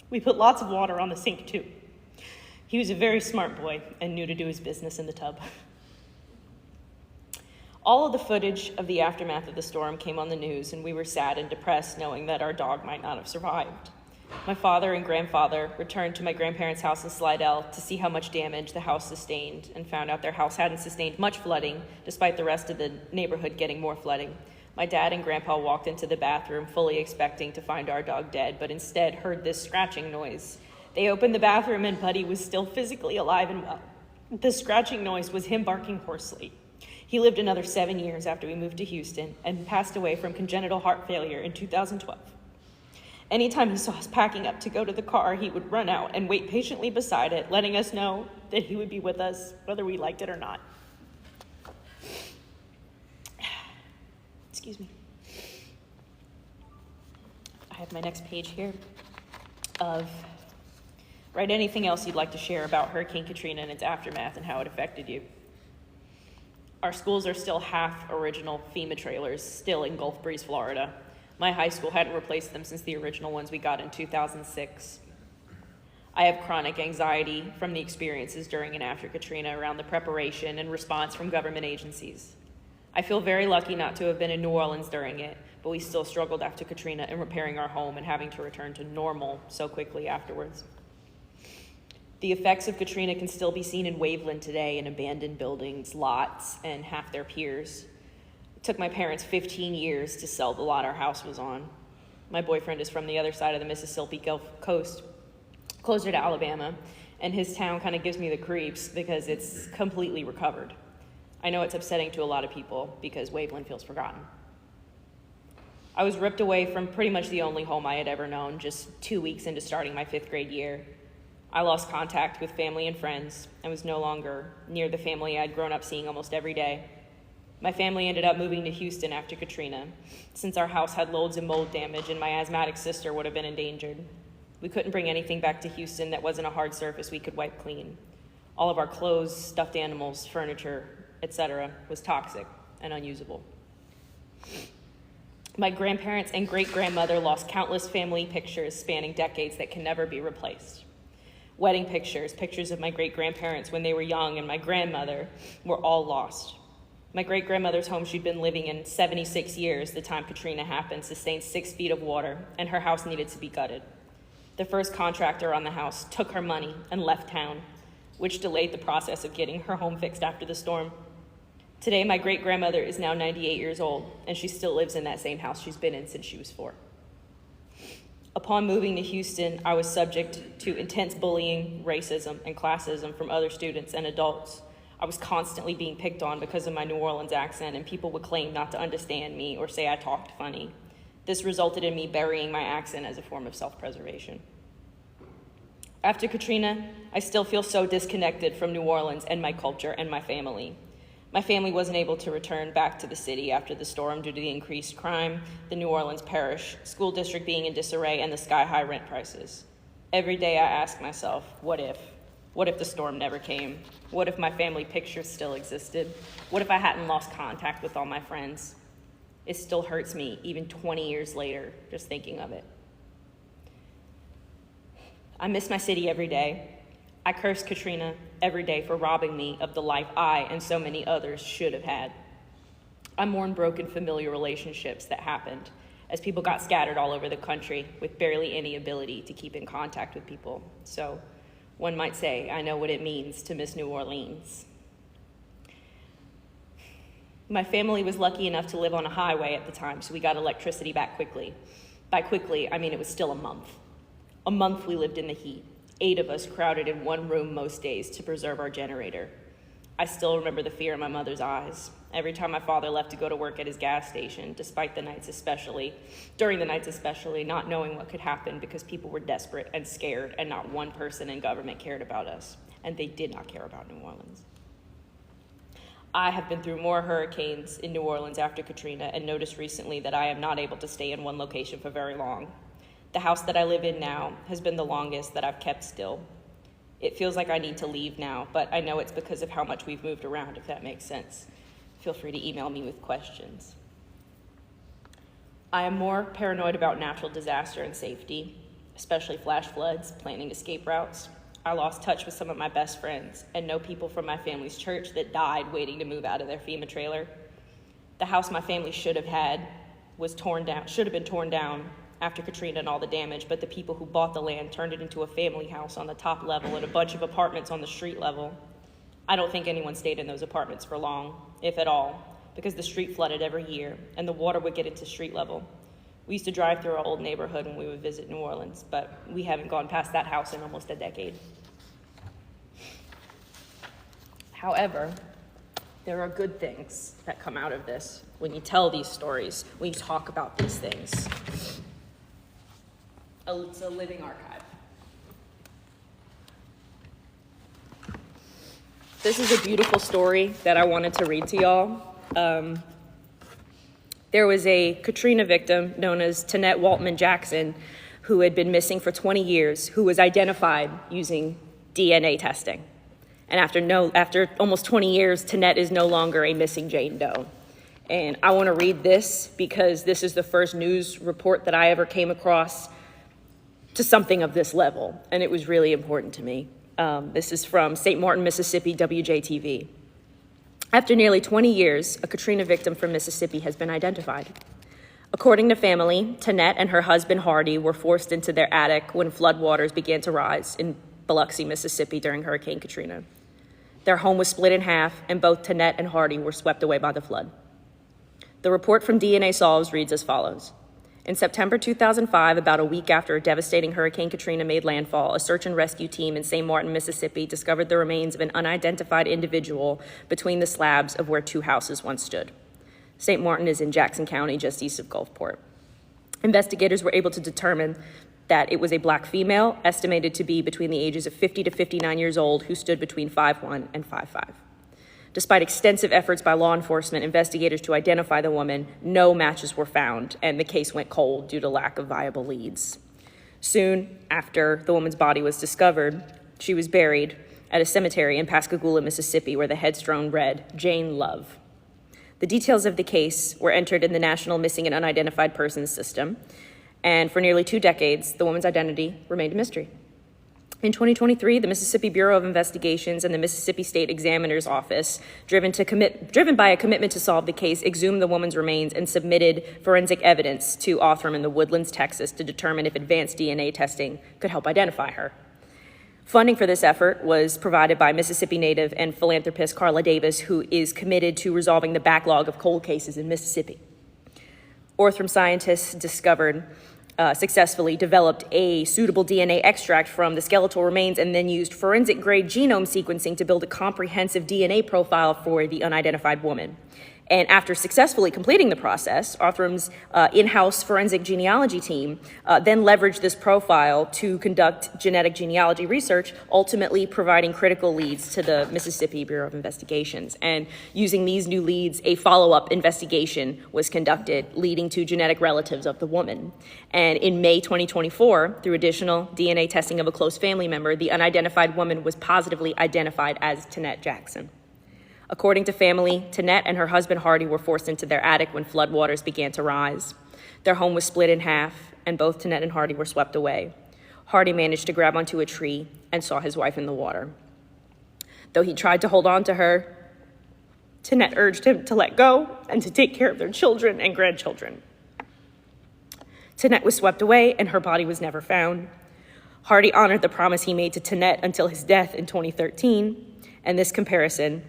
We put lots of water on the sink too. He was a very smart boy and knew to do his business in the tub. All of the footage of the aftermath of the storm came on the news, and we were sad and depressed knowing that our dog might not have survived. My father and grandfather returned to my grandparents' house in Slidell to see how much damage the house sustained and found out their house hadn't sustained much flooding, despite the rest of the neighborhood getting more flooding. My dad and grandpa walked into the bathroom fully expecting to find our dog dead, but instead heard this scratching noise. They opened the bathroom and Buddy was still physically alive and well. The scratching noise was him barking hoarsely. He lived another 7 years after we moved to Houston and passed away from congenital heart failure in 2012. Anytime he saw us packing up to go to the car, he would run out and wait patiently beside it, letting us know that he would be with us, whether we liked it or not. Excuse me. I have my next page here of write anything else you'd like to share about Hurricane Katrina and its aftermath and how it affected you. Our schools are still half original FEMA trailers, still in Gulf Breeze, Florida. My high school hadn't replaced them since the original ones we got in 2006. I have chronic anxiety from the experiences during and after Katrina around the preparation and response from government agencies. I feel very lucky not to have been in New Orleans during it, but we still struggled after Katrina in repairing our home and having to return to normal so quickly afterwards. The effects of Katrina can still be seen in Waveland today in abandoned buildings, lots, and half their piers. It took my parents 15 years to sell the lot our house was on. My boyfriend is from the other side of the Mississippi Gulf Coast, closer to Alabama, and his town kind of gives me the creeps because it's completely recovered. I know it's upsetting to a lot of people because Waveland feels forgotten. I was ripped away from pretty much the only home I had ever known just 2 weeks into starting my 5th grade year. I lost contact with family and friends. I was no longer near the family I'd grown up seeing almost every day. My family ended up moving to Houston after Katrina, since our house had loads of mold damage and my asthmatic sister would have been endangered. We couldn't bring anything back to Houston that wasn't a hard surface we could wipe clean. All of our clothes, stuffed animals, furniture, etc. was toxic and unusable. My grandparents and great-grandmother lost countless family pictures spanning decades that can never be replaced. Wedding pictures, pictures of my great-grandparents when they were young and my grandmother were all lost. My great-grandmother's home she'd been living in 76 years the time Katrina happened sustained 6 feet of water, and her house needed to be gutted. The first contractor on the house took her money and left town, which delayed the process of getting her home fixed after the storm. Today, my great-grandmother is now 98 years old, and she still lives in that same house she's been in since she was 4. Upon moving to Houston, I was subject to intense bullying, racism, and classism from other students and adults. I was constantly being picked on because of my New Orleans accent, and people would claim not to understand me or say I talked funny. This resulted in me burying my accent as a form of self-preservation. After Katrina, I still feel so disconnected from New Orleans and my culture and my family. My family wasn't able to return back to the city after the storm due to the increased crime, the New Orleans Parish School District being in disarray, and the sky-high rent prices. Every day I ask myself, what if? What if the storm never came? What if my family pictures still existed? What if I hadn't lost contact with all my friends? It still hurts me, even 20 years later, just thinking of it. I miss my city every day. I curse Katrina every day for robbing me of the life I and so many others should have had. I mourn broken familiar relationships that happened as people got scattered all over the country with barely any ability to keep in contact with people. So one might say, I know what it means to miss New Orleans. My family was lucky enough to live on a highway at the time, so we got electricity back quickly. By quickly, I mean it was still a month. A month we lived in the heat. 8 of us crowded in one room most days to preserve our generator. I still remember the fear in my mother's eyes. Every time my father left to go to work at his gas station, during the nights especially, not knowing what could happen because people were desperate and scared, and not one person in government cared about us, and they did not care about New Orleans. I have been through more hurricanes in New Orleans after Katrina and noticed recently that I am not able to stay in one location for very long. The house that I live in now has been the longest that I've kept still. It feels like I need to leave now, but I know it's because of how much we've moved around, if that makes sense. Feel free to email me with questions. I am more paranoid about natural disaster and safety, especially flash floods, planning escape routes. I lost touch with some of my best friends and know people from my family's church that died waiting to move out of their FEMA trailer. The house my family should have been torn down after Katrina and all the damage, but the people who bought the land turned it into a family house on the top level and a bunch of apartments on the street level. I don't think anyone stayed in those apartments for long, if at all, because the street flooded every year and the water would get into street level. We used to drive through our old neighborhood when we would visit New Orleans, but we haven't gone past that house in almost a decade. However, there are good things that come out of this when you tell these stories, when you talk about these things. It's a living archive. This is a beautiful story that I wanted to read to y'all. There was a Katrina victim known as Tanette Waltman Jackson who had been missing for 20 years, who was identified using DNA testing. And after almost 20 years, Tanette is no longer a missing Jane Doe. And I want to read this because this is the first news report that I ever came across to something of this level, and it was really important to me. This is from St. Martin, Mississippi, WJTV. After nearly 20 years, a Katrina victim from Mississippi has been identified. According to family, Tanette and her husband Hardy were forced into their attic when floodwaters began to rise in Biloxi, Mississippi during Hurricane Katrina. Their home was split in half, and both Tanette and Hardy were swept away by the flood. The report from DNA Solves reads as follows. In September 2005, about a week after a devastating Hurricane Katrina made landfall, a search and rescue team in St. Martin, Mississippi, discovered the remains of an unidentified individual between the slabs of where two houses once stood. St. Martin is in Jackson County, just east of Gulfport. Investigators were able to determine that it was a black female, estimated to be between the ages of 50 to 59 years old, who stood between 5'1" and 5'5". Despite extensive efforts by law enforcement investigators to identify the woman, no matches were found, and the case went cold due to lack of viable leads. Soon after the woman's body was discovered, she was buried at a cemetery in Pascagoula, Mississippi, where the headstone read, Jane Love. The details of the case were entered in the National Missing and Unidentified Persons System, and for nearly 2 decades, the woman's identity remained a mystery. In 2023, the Mississippi Bureau of Investigations and the Mississippi State Examiner's Office, driven by a commitment to solve the case, exhumed the woman's remains and submitted forensic evidence to Othram in the Woodlands, Texas, to determine if advanced DNA testing could help identify her. Funding for this effort was provided by Mississippi native and philanthropist Carla Davis, who is committed to resolving the backlog of cold cases in Mississippi. Othram scientists successfully developed a suitable DNA extract from the skeletal remains and then used forensic-grade genome sequencing to build a comprehensive DNA profile for the unidentified woman. And after successfully completing the process, Othram's in-house forensic genealogy team then leveraged this profile to conduct genetic genealogy research, ultimately providing critical leads to the Mississippi Bureau of Investigations. And using these new leads, a follow-up investigation was conducted, leading to genetic relatives of the woman. And in May 2024, through additional DNA testing of a close family member, the unidentified woman was positively identified as Tanette Jackson. According to family, Tanette and her husband Hardy were forced into their attic when floodwaters began to rise. Their home was split in half, and both Tanette and Hardy were swept away. Hardy managed to grab onto a tree and saw his wife in the water. Though he tried to hold on to her, Tanette urged him to let go and to take care of their children and grandchildren. Tanette was swept away, and her body was never found. Hardy honored the promise he made to Tanette until his death in 2013, and this comparison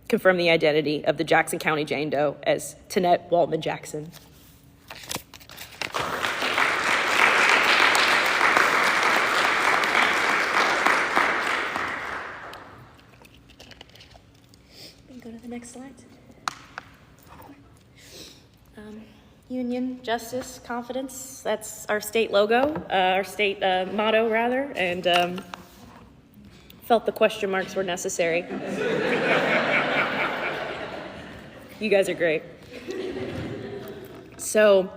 confirmed the identity of the Jackson County Jane Doe as Tanette Waltman Jackson. Next slide. Union, justice, confidence. That's our state logo, our state motto, rather, and felt the question marks were necessary. You guys are great. So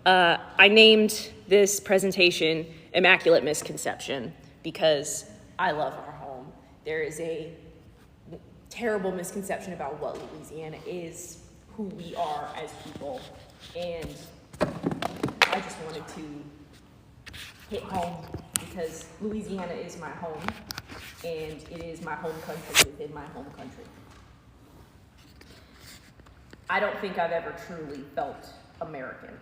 I named this presentation Immaculate Misconception because I love our home. There is a terrible misconception about what Louisiana is, who we are as people, and I just wanted to hit home because Louisiana is my home, and it is my home country within my home country. I don't think I've ever truly felt American.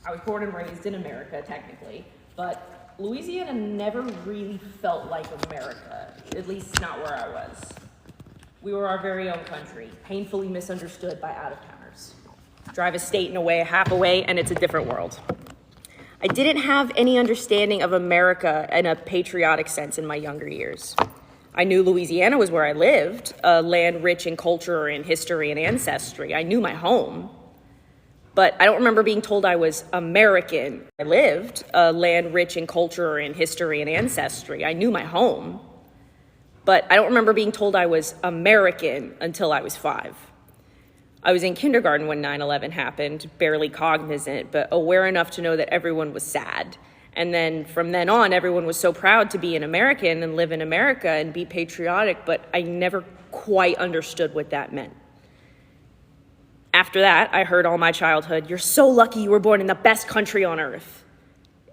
I was born and raised in America, technically, but Louisiana never really felt like America, at least not where I was. We were our very own country, painfully misunderstood by out-of-towners. Drive a state half away, and it's a different world. I didn't have any understanding of America in a patriotic sense in my younger years. I knew Louisiana was where I lived, a land rich in culture and history and ancestry. I knew my home. But I don't remember being told I was American. I lived a land rich in culture and history and ancestry. I knew my home. But I don't remember being told I was American until I was 5. I was in kindergarten when 9/11 happened, barely cognizant, but aware enough to know that everyone was sad. And then from then on, everyone was so proud to be an American and live in America and be patriotic, but I never quite understood what that meant. After that, I heard all my childhood, "You're so lucky you were born in the best country on earth."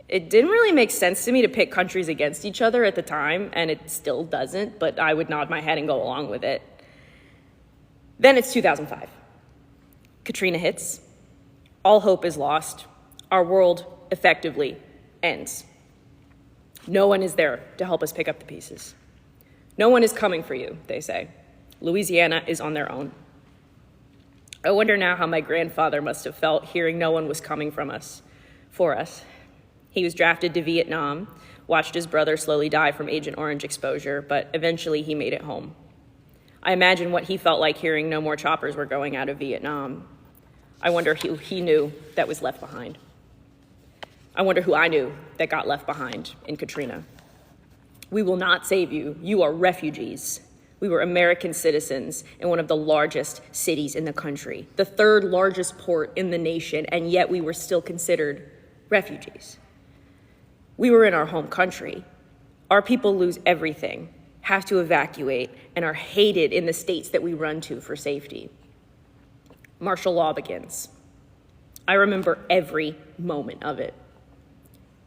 It didn't really make sense to me to pit countries against each other at the time, and it still doesn't, but I would nod my head and go along with it. Then it's 2005. Katrina hits. All hope is lost. Our world effectively ends. No one is there to help us pick up the pieces. No one is coming for you, they say. Louisiana is on their own. I wonder now how my grandfather must have felt hearing no one was coming for us. He was drafted to Vietnam, watched his brother slowly die from Agent Orange exposure, but eventually he made it home. I imagine what he felt like hearing no more choppers were going out of Vietnam. I wonder who he knew that was left behind. I wonder who I knew that got left behind in Katrina. We will not save you. You are refugees. We were American citizens in one of the largest cities in the country, the 3rd largest port in the nation, and yet we were still considered refugees. We were in our home country. Our people lose everything, have to evacuate, and are hated in the states that we run to for safety. Martial law begins. I remember every moment of it.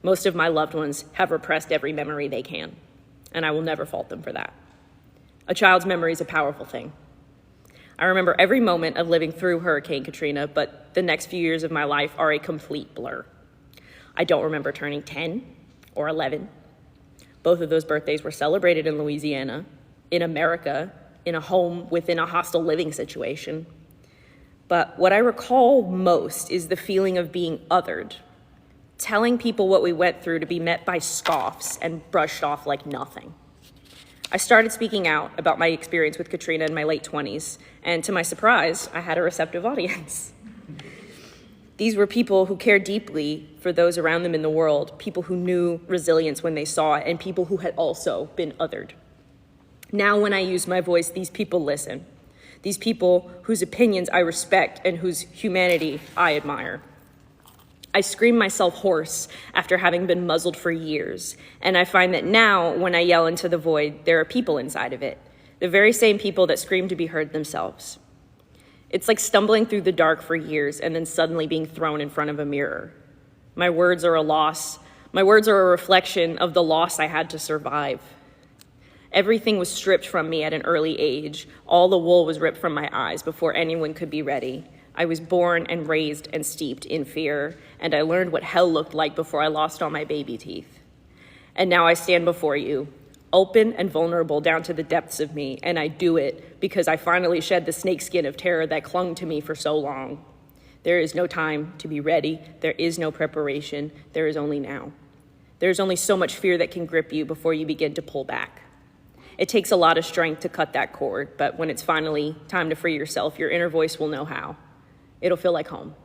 Most of my loved ones have repressed every memory they can, and I will never fault them for that. A child's memory is a powerful thing. I remember every moment of living through Hurricane Katrina, but the next few years of my life are a complete blur. I don't remember turning 10 or 11. Both of those birthdays were celebrated in Louisiana, in America, in a home within a hostile living situation. But what I recall most is the feeling of being othered, telling people what we went through to be met by scoffs and brushed off like nothing. I started speaking out about my experience with Katrina in my late 20s, and to my surprise, I had a receptive audience. These were people who cared deeply for those around them in the world, people who knew resilience when they saw it, and people who had also been othered. Now when I use my voice, these people listen. These people whose opinions I respect and whose humanity I admire. I scream myself hoarse after having been muzzled for years, and I find that now, when I yell into the void, there are people inside of it, the very same people that scream to be heard themselves. It's like stumbling through the dark for years and then suddenly being thrown in front of a mirror. My words are a loss. My words are a reflection of the loss I had to survive. Everything was stripped from me at an early age. All the wool was ripped from my eyes before anyone could be ready. I was born and raised and steeped in fear, and I learned what hell looked like before I lost all my baby teeth. And now I stand before you, open and vulnerable down to the depths of me, and I do it because I finally shed the snakeskin of terror that clung to me for so long. There is no time to be ready. There is no preparation. There is only now. There is only so much fear that can grip you before you begin to pull back. It takes a lot of strength to cut that cord, but when it's finally time to free yourself, your inner voice will know how. It'll feel like home.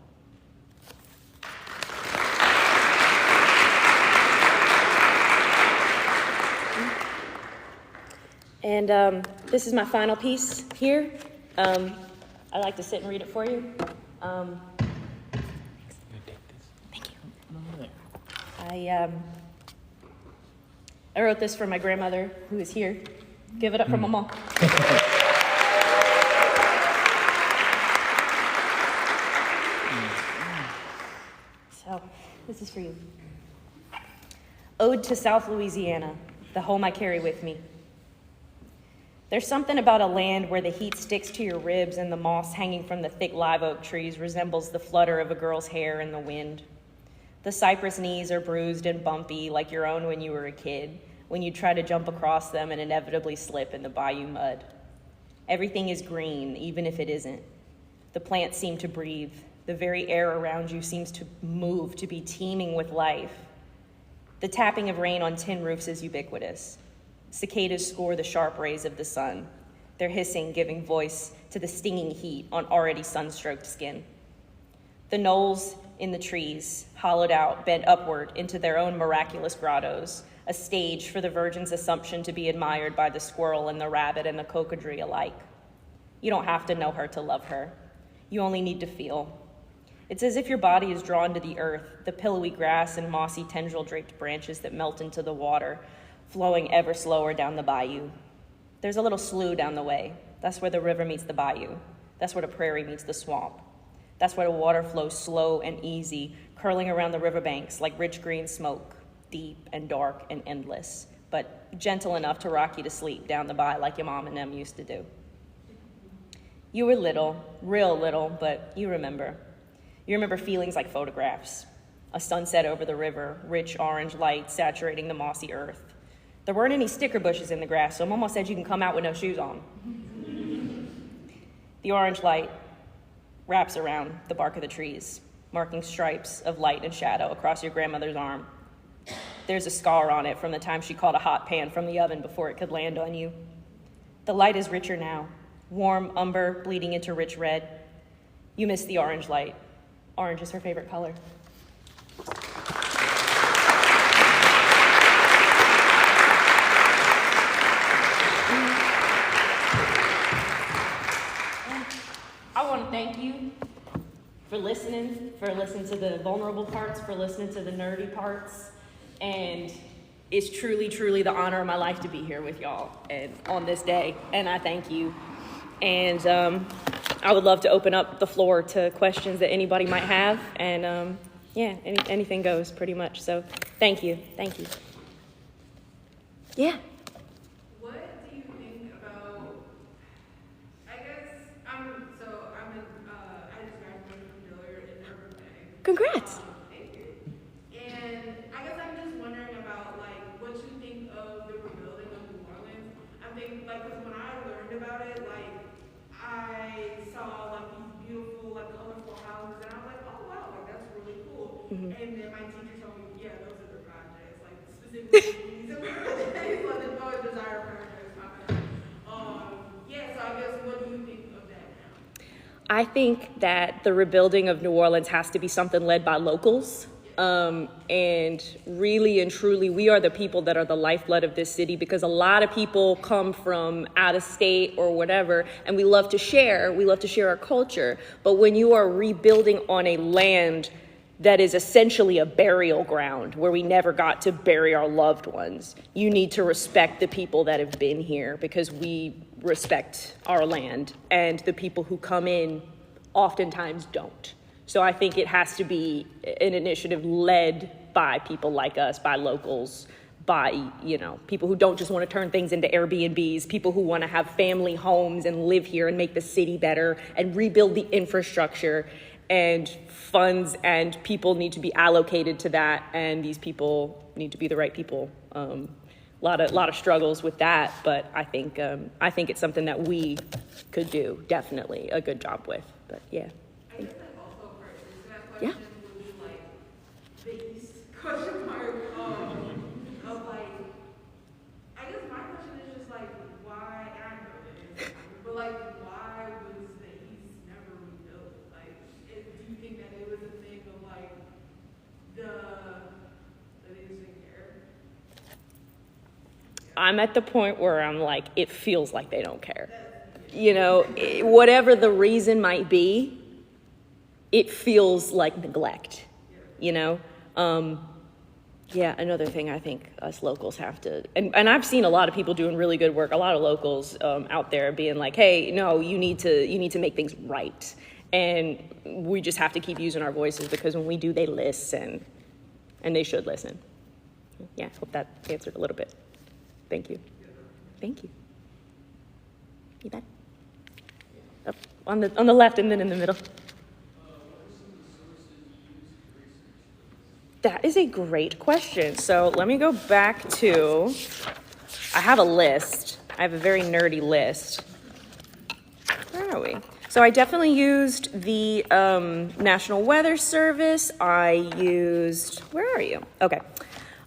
And this is my final piece here. I like to sit and read it for you. Thank you. I wrote this for my grandmother, who is here. Give it up for my mom. So, this is for you. Ode to South Louisiana, the home I carry with me. There's something about a land where the heat sticks to your ribs and the moss hanging from the thick live oak trees resembles the flutter of a girl's hair in the wind. The cypress knees are bruised and bumpy like your own when you were a kid, when you try to jump across them and inevitably slip in the bayou mud. Everything is green, even if it isn't. The plants seem to breathe. The very air around you seems to move, to be teeming with life. The tapping of rain on tin roofs is ubiquitous. Cicadas score the sharp rays of the sun, their hissing giving voice to the stinging heat on already sunstroked skin. The knolls in the trees, hollowed out, bent upward into their own miraculous grottos, a stage for the Virgin's Assumption to be admired by the squirrel and the rabbit and the cocodrie alike. You don't have to know her to love her. You only need to feel. It's as if your body is drawn to the earth, the pillowy grass and mossy tendril-draped branches that melt into the water, flowing ever slower down the bayou. There's a little slough down the way. That's where the river meets the bayou. That's where the prairie meets the swamp. That's where the water flows slow and easy, curling around the riverbanks like rich green smoke, deep and dark and endless, but gentle enough to rock you to sleep down the bay like your mom and them used to do. You were little, real little, but you remember. You remember feelings like photographs. A sunset over the river, rich orange light saturating the mossy earth. There weren't any sticker bushes in the grass, so Mama said you can come out with no shoes on. The orange light wraps around the bark of the trees, marking stripes of light and shadow across your grandmother's arm. There's a scar on it from the time she caught a hot pan from the oven before it could land on you. The light is richer now, warm umber bleeding into rich red. You miss the orange light. Orange is her favorite color. I want to thank you for listening to the vulnerable parts, for listening to the nerdy parts. And it's truly, truly the honor of my life to be here with y'all and on this day. And I thank you. And I would love to open up the floor to questions that anybody might have. And anything goes pretty much. So thank you. Thank you. Yeah. Congrats. Thank you. And I guess I'm just wondering about like what you think of the rebuilding of New Orleans. I think like because when I learned about it, like I saw like these beautiful like colorful houses, and I was like, oh wow, like that's really cool. Mm-hmm. And then my teacher told me, yeah, those are the projects, like specifically these are projects, like the Poet Desire projects. So I guess what do you think of that now? I think that the rebuilding of New Orleans has to be something led by locals. And really and truly, we are the people that are the lifeblood of this city, because a lot of people come from out of state or whatever, and we love to share our culture. But when you are rebuilding on a land that is essentially a burial ground where we never got to bury our loved ones, you need to respect the people that have been here, because we respect our land, and the people who come in oftentimes don't. So I think it has to be an initiative led by people like us, by locals, by, people who don't just want to turn things into Airbnbs, people who want to have family homes and live here and make the city better and rebuild the infrastructure. And funds and people need to be allocated to that, and these people need to be the right people. A lot of struggles with that, but I think it's something that we could do definitely a good job with. But yeah. I guess that also part to that question would be like the East question mark of like, I guess my question is just like I'm at the point where I'm like, it feels like they don't care. Whatever the reason might be, it feels like neglect, Yeah, another thing I think us locals have to, and I've seen a lot of people doing really good work, a lot of locals out there being like, hey, no, you need to make things right. And we just have to keep using our voices, because when we do, they listen, and they should listen. Yeah, hope that answered a little bit. Thank you. Thank you. You bet. Up on the left and then in the middle. That is a great question. So let me go back to, I have a list. I have a very nerdy list. Where are we? So I definitely used the National Weather Service. I used, where are you? Okay.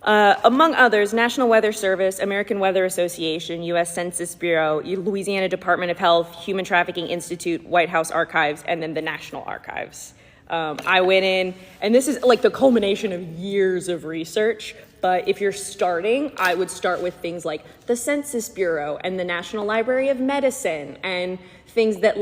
Among others, National Weather Service, American Weather Association, U.S. Census Bureau, Louisiana Department of Health, Human Trafficking Institute, White House Archives, and then the National Archives. I went in, and this is like the culmination of years of research, but if you're starting, I would start with things like the Census Bureau and the National Library of Medicine, and things that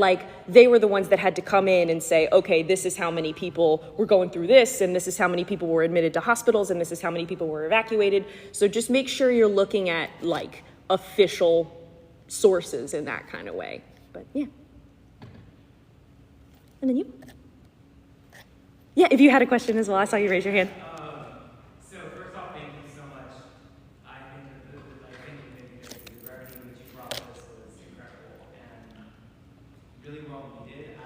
they were the ones that had to come in and say, okay, this is how many people were going through this, and this is how many people were admitted to hospitals, and this is how many people were evacuated. So just make sure you're looking at official sources in that kind of way. But yeah. And then you. Yeah, if you had a question as well, I saw you raise your hand. So first off, thank you so much. I think that the brevity in which you brought this was incredible and really well needed.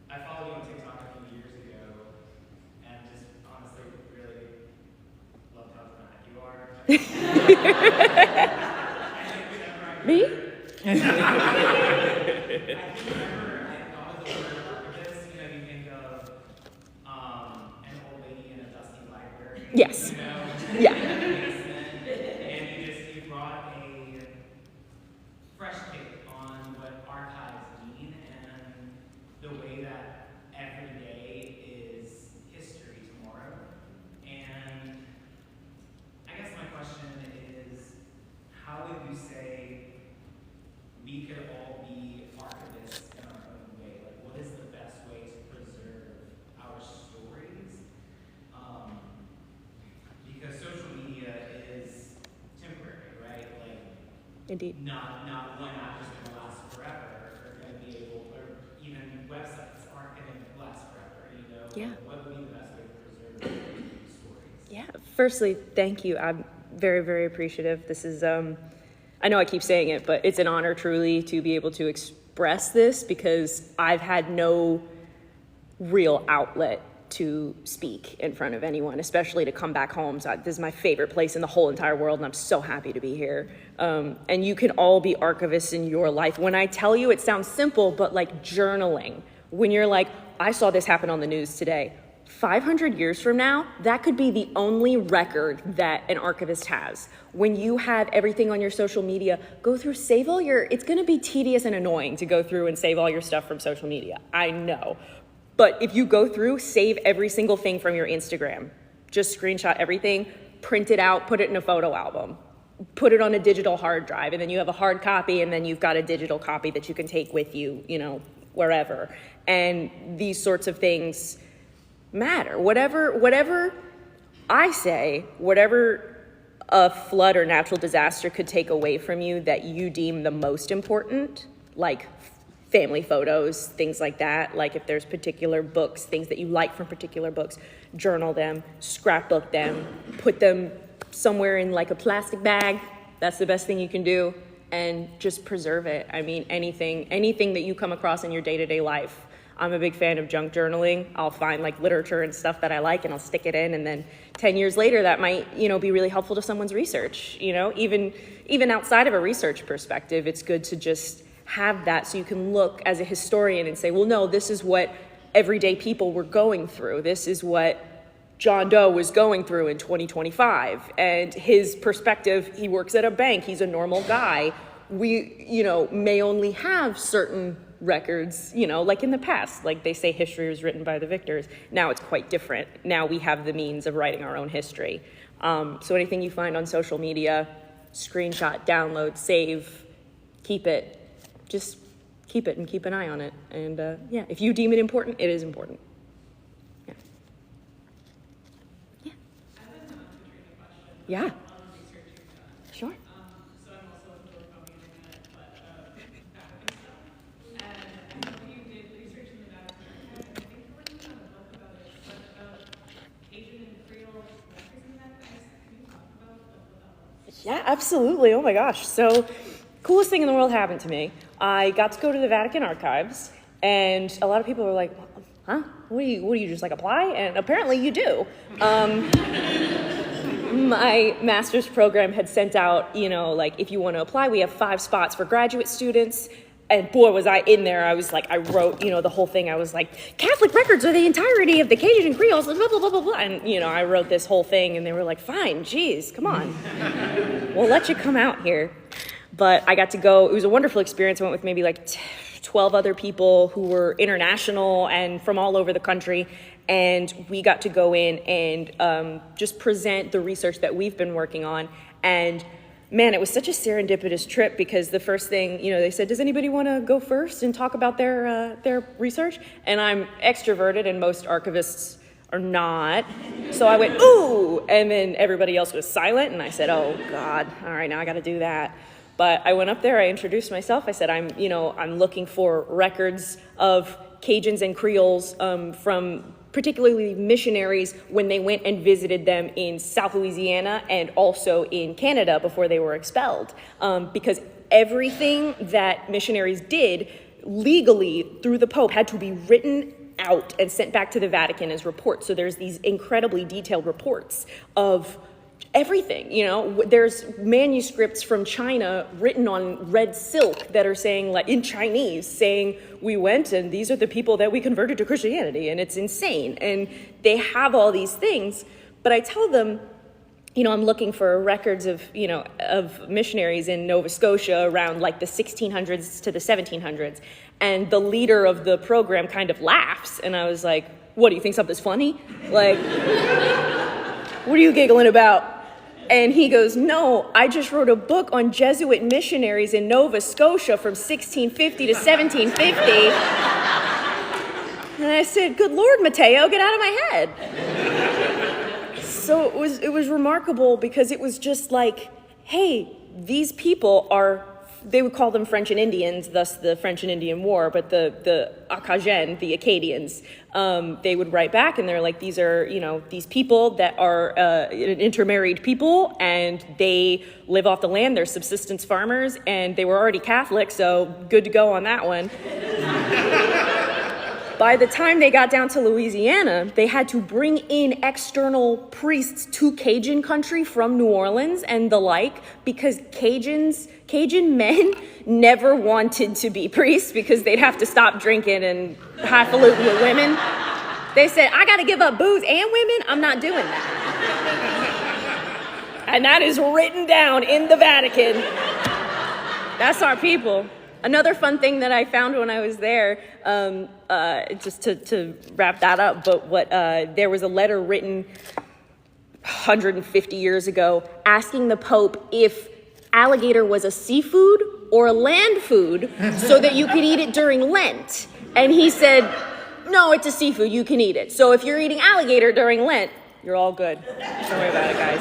I followed you on TikTok a few years ago and just honestly really loved how dramatic you are. Me? I remember I thought of the word archivist, you think of an old lady in a dusty library. Yes. Yeah. And you brought a fresh take on what archives mean and the way that every day is history tomorrow. And I guess my question is, how would you say we could all be archivists in our own way? What is the best way to preserve our stories? Because social media is temporary, right? Indeed. Not just going to last forever, or going to be able, or even websites aren't going to last forever, Yeah. What would be the best way to preserve stories? Yeah. Firstly, thank you. I'm very, very appreciative. This is, I know I keep saying it, but it's an honor truly to be able to express this, because I've had no real outlet to speak in front of anyone, especially to come back home. So this is my favorite place in the whole entire world, and I'm so happy to be here. And you can all be archivists in your life. When I tell you, it sounds simple, but journaling, when you're like, I saw this happen on the news today, 500 years from now, that could be the only record that an archivist has. When you have everything on your social media, go through, save all your, it's gonna be tedious and annoying to go through and save all your stuff from social media, I know. But if you go through, save every single thing from your Instagram. Just screenshot everything, print it out, put it in a photo album, put it on a digital hard drive, and then you have a hard copy, and then you've got a digital copy that you can take with you, wherever. And these sorts of things matter. Whatever I say, whatever a flood or natural disaster could take away from you that you deem the most important, like family photos, things like that, like if there's particular books, things that you like from particular books, journal them, scrapbook them, put them somewhere in a plastic bag. That's the best thing you can do, and just preserve it. I mean, anything that you come across in your day-to-day life. I'm a big fan of junk journaling. I'll find literature and stuff that I like, and I'll stick it in, and then 10 years later that might, be really helpful to someone's research. Even outside of a research perspective, it's good to just have that so you can look as a historian and say, well, no, this is what everyday people were going through. This is what John Doe was going through in 2025. And his perspective, he works at a bank, he's a normal guy. We, may only have certain records, like in the past, like they say history was written by the victors. Now it's quite different. Now we have the means of writing our own history. So anything you find on social media, screenshot, download, save, keep it. Just keep it and keep an eye on it. And yeah, if you deem it important, it is important. Yeah. Yeah. I have a Katrina question. Yeah. On the research you've done. Sure. So I'm also a book on the internet, but Vatican stuff. And I know you did research in the Vatican archive, and I think you're working on a book about it, but about Cajun and Creole records in that. Can you talk about what that was? Yeah, absolutely. Oh my gosh. So, coolest thing in the world happened to me. I got to go to the Vatican archives, and a lot of people were like, huh? What do you just like apply? And apparently you do. My master's program had sent out, like, if you want to apply, we have 5 spots for graduate students. And boy, was I in there. I was like, I wrote, the whole thing. I was like, Catholic records are the entirety of the Cajun and Creoles, blah, blah, blah, blah, blah. And, I wrote this whole thing, and they were like, fine, geez, come on. We'll let you come out here. But I got to go. It was a wonderful experience. I went with maybe like 12 other people who were international and from all over the country. And we got to go in and just present the research that we've been working on. And man, it was such a serendipitous trip because the first thing, they said, does anybody want to go first and talk about their research? And I'm extroverted and most archivists are not. So I went, ooh, and then everybody else was silent. And I said, oh God, all right, now I got to do that. But I went up there, I introduced myself. I said, I'm looking for records of Cajuns and Creoles from particularly missionaries when they went and visited them in South Louisiana and also in Canada before they were expelled. Because everything that missionaries did legally through the Pope had to be written out and sent back to the Vatican as reports. So there's these incredibly detailed reports of everything. There's manuscripts from China written on red silk that are saying, like in Chinese, saying we went and these are the people that we converted to Christianity, and it's insane. And they have all these things, but I tell them, I'm looking for records of, of missionaries in Nova Scotia around like the 1600s to the 1700s. And the leader of the program kind of laughs. And I was like, what, do you think something's funny? Like, what are you giggling about? And he goes, no, I just wrote a book on Jesuit missionaries in Nova Scotia from 1650 to 1750. And I said, good Lord, Mateo, get out of my head. So it was remarkable because it was just like, hey, these people they would call them French and Indians, thus the French and Indian War, but the Acadians, the Acadians, they would write back and they're like, these are, these people that are intermarried people and they live off the land, they're subsistence farmers, and they were already Catholic, so good to go on that one. By the time they got down to Louisiana, they had to bring in external priests to Cajun country from New Orleans and the like, because Cajun men never wanted to be priests because they'd have to stop drinking and highfalutin with women. They said, I got to give up booze and women? I'm not doing that. And that is written down in the Vatican. That's our people. Another fun thing that I found when I was there, just to wrap that up, but there was a letter written 150 years ago asking the Pope if alligator was a seafood or a land food so that you could eat it during Lent. And he said, no, it's a seafood, you can eat it. So if you're eating alligator during Lent, you're all good. Don't worry about it, guys.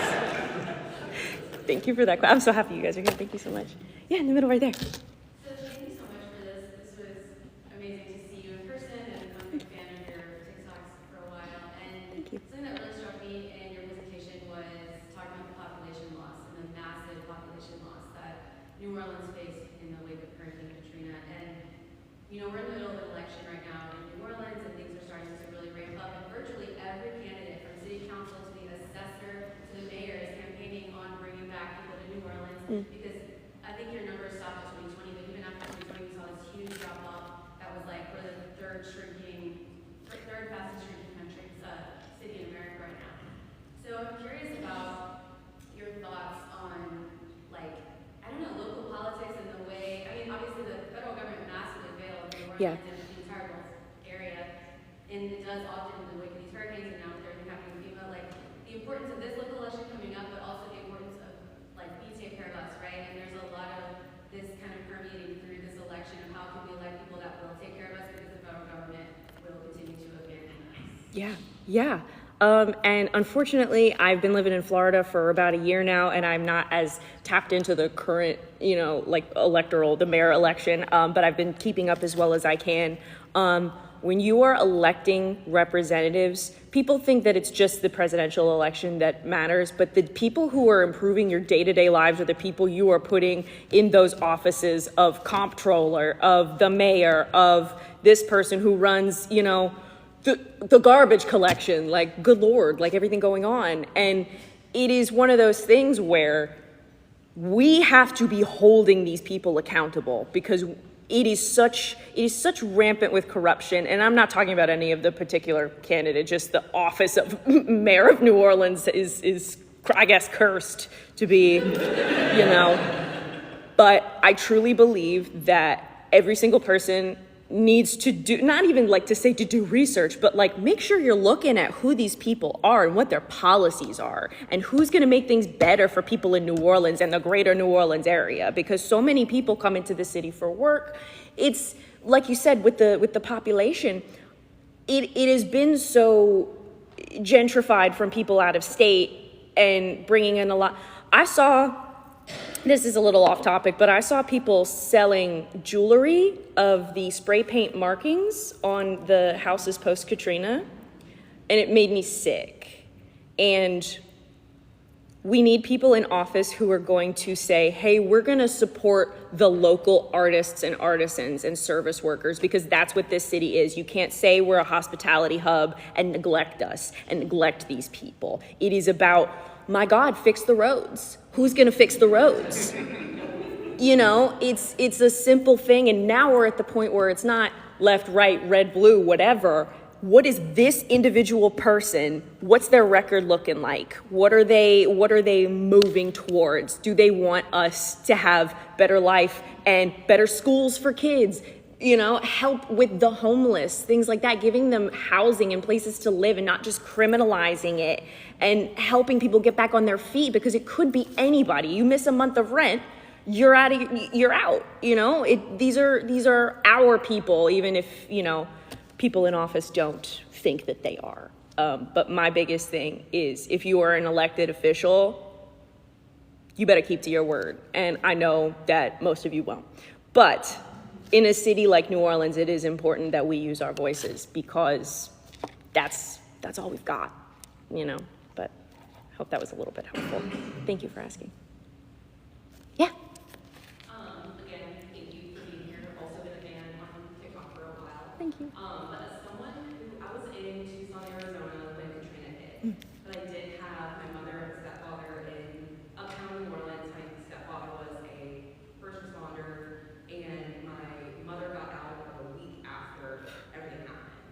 Thank you for that. I'm so happy you guys are here. Thank you so much. Yeah, in the middle right there. Thank you so much for this. This was amazing to see you in person, and I'm a big fan of your TikToks for a while. And something that really struck me in your presentation was talking about the population loss and the massive population loss that New Orleans faced in the wake of Hurricane Katrina. And we're in the middle of an election right now in New Orleans, and things are starting to really ramp up. And virtually every candidate, from city council to the assessor to the mayor, is campaigning on bringing back people to New Orleans because I think your numbers stopped at 2020, but even after 2020, we saw this huge drop off. That was like we're the third fastest shrinking city in America right now. So I'm curious about your thoughts on, local politics and the way. I mean, obviously the federal government massively failed in New Orleans and the entire Gulf area, and it does often in the wake of these hurricanes, and now with everything happening with FEMA, the importance of this local election coming up, but also the importance of BT take care of us, right? And there's a lot of this kind of permeating through this election of how can we elect people that will take care of us because the federal government will continue to abandon us. Yeah. And unfortunately, I've been living in Florida for about a year now, and I'm not as tapped into the current, the mayor election, but I've been keeping up as well as I can. When you are electing representatives, people think that it's just the presidential election that matters, but the people who are improving your day-to-day lives are the people you are putting in those offices of comptroller, of the mayor, of this person who runs, the garbage collection, like, good Lord, like everything going on. And it is one of those things where we have to be holding these people accountable because it is such rampant with corruption. And I'm not talking about any of the particular candidate, just the office of mayor of New Orleans is I guess, cursed to be, But I truly believe that every single person needs to do, not even like to say to do research, but like make sure you're looking at who these people are and what their policies are and who's going to make things better for people in New Orleans and the greater New Orleans area, because so many people come into the city for work. It's like you said, with the population, it has been so gentrified from people out of state and bringing in a lot. This is a little off topic, but I saw people selling jewelry of the spray paint markings on the houses post Katrina, and it made me sick. And we need people in office who are going to say, hey, we're going to support the local artists and artisans and service workers, because that's what this city is. You can't say we're a hospitality hub and neglect us and neglect these people. It is about, my God, fix the roads. Who's going to fix the roads? It's a simple thing. And now we're at the point where it's not left, right, red, blue, whatever. What is this individual person? What's their record looking like? What are they moving towards? Do they want us to have better life and better schools for kids? Help with the homeless, things like that, giving them housing and places to live and not just criminalizing it, and helping people get back on their feet, because it could be anybody. You miss a month of rent, you're out. These are our people, even if, people in office don't think that they are. But my biggest thing is, if you are an elected official, you better keep to your word. And I know that most of you won't. But in a city like New Orleans, it is important that we use our voices, because that's all we've got, But I hope that was a little bit helpful. Thank you for asking. Yeah. Again, thank you for being here. I've also been a fan on TikTok for a while. Thank you. But as someone who, I was in Tucson, Arizona when Katrina hit, but I did have my mother and stepfather in uptown New Orleans. My stepfather was a first responder, and my mother got out like a week after everything happened.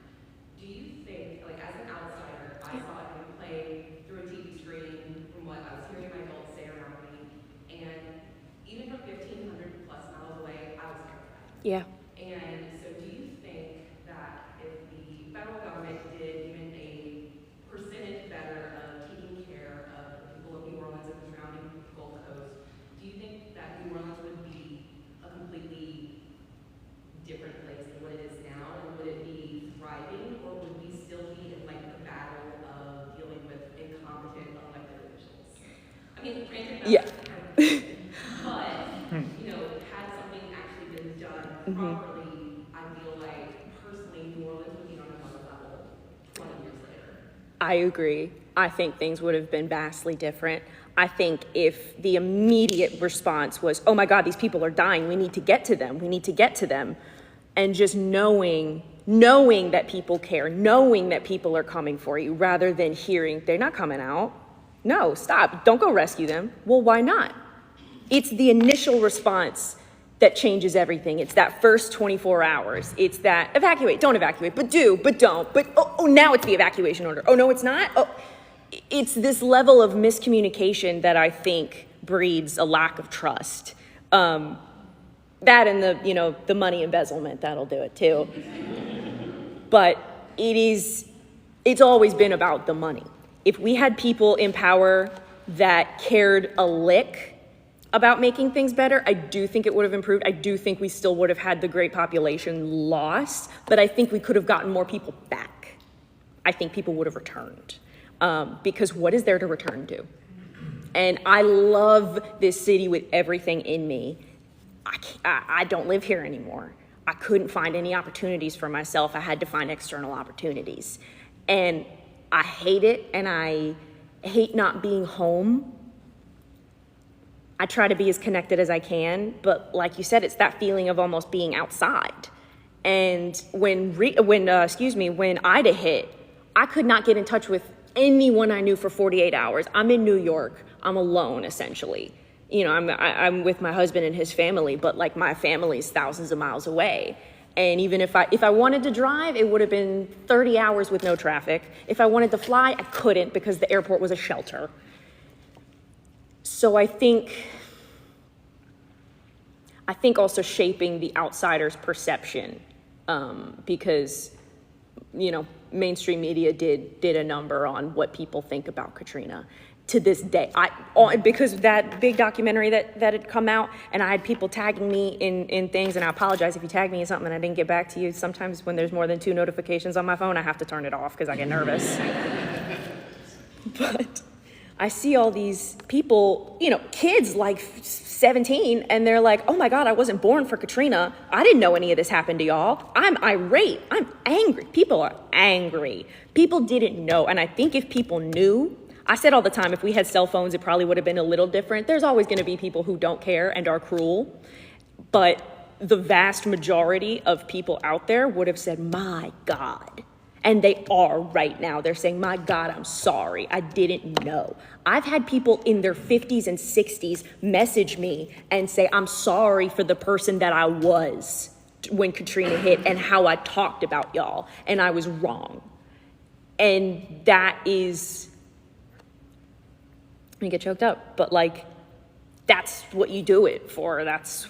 Do you think, like, as an outsider, I saw it in play through a TV screen from what I was hearing my adults say around me, and even from 1,500 plus miles away, I was terrified. Yeah. And so do you think that if the federal government did even a percentage better of taking care of the people of New Orleans and the surrounding Gulf Coast, do you think that New Orleans would be a completely different place than what it is now? And would it be thriving, or would we still be in like the battle of dealing with incompetent elected officials? I mean, granted, that's kind of thing, but had something actually been done properly, I feel like personally New Orleans would be on another level 20 years later. I agree. I think things would have been vastly different. I think if the immediate response was, oh my God, these people are dying, we need to get to them, and just knowing that people care, knowing that people are coming for you, rather than hearing, they're not coming out. No, stop, don't go rescue them. Well, why not? It's the initial response that changes everything. It's that first 24 hours. It's that evacuate, don't evacuate, but do, but don't, but oh, now it's the evacuation order. Oh, no, it's not. Oh, it's this level of miscommunication that I think breeds a lack of trust. That and the money embezzlement, that'll do it too. But it's always been about the money. If we had people in power that cared a lick about making things better. I do think it would have improved. I do think we still would have had the great population loss, but I think we could have gotten more people back. I think people would have returned, because what is there to return to? And I love this city with everything in me. I don't live here anymore. I couldn't find any opportunities for myself. I had to find external opportunities. And I hate it, and I hate not being home. I try to be as connected as I can, but like you said, it's that feeling of almost being outside. And when Ida hit, I could not get in touch with anyone I knew for 48 hours. I'm in New York. I'm alone, essentially. You know, I'm with my husband and his family, but like my family's thousands of miles away. And even if I wanted to drive, it would have been 30 hours with no traffic. If I wanted to fly, I couldn't because the airport was a shelter. So I think also shaping the outsider's perception, because, you know, mainstream media did a number on what people think about Katrina. To this day, because that big documentary that had come out, and I had people tagging me in things, and I apologize if you tag me in something and I didn't get back to you. Sometimes when there's more than 2 notifications on my phone, I have to turn it off because I get nervous. But I see all these people, you know, kids like 17, and they're like, oh my God, I wasn't born for Katrina. I didn't know any of this happened to y'all. I'm irate. I'm angry. People are angry. People didn't know. And I think if people knew, I said all the time, if we had cell phones, it probably would have been a little different. There's always going to be people who don't care and are cruel. But the vast majority of people out there would have said, my God. And they are right now. They're saying, my God, I'm sorry. I didn't know. I've had people in their 50s and 60s message me and say, I'm sorry for the person that I was when Katrina hit and how I talked about y'all. And I was wrong. And that is... I get choked up, but like, that's what you do it for. That's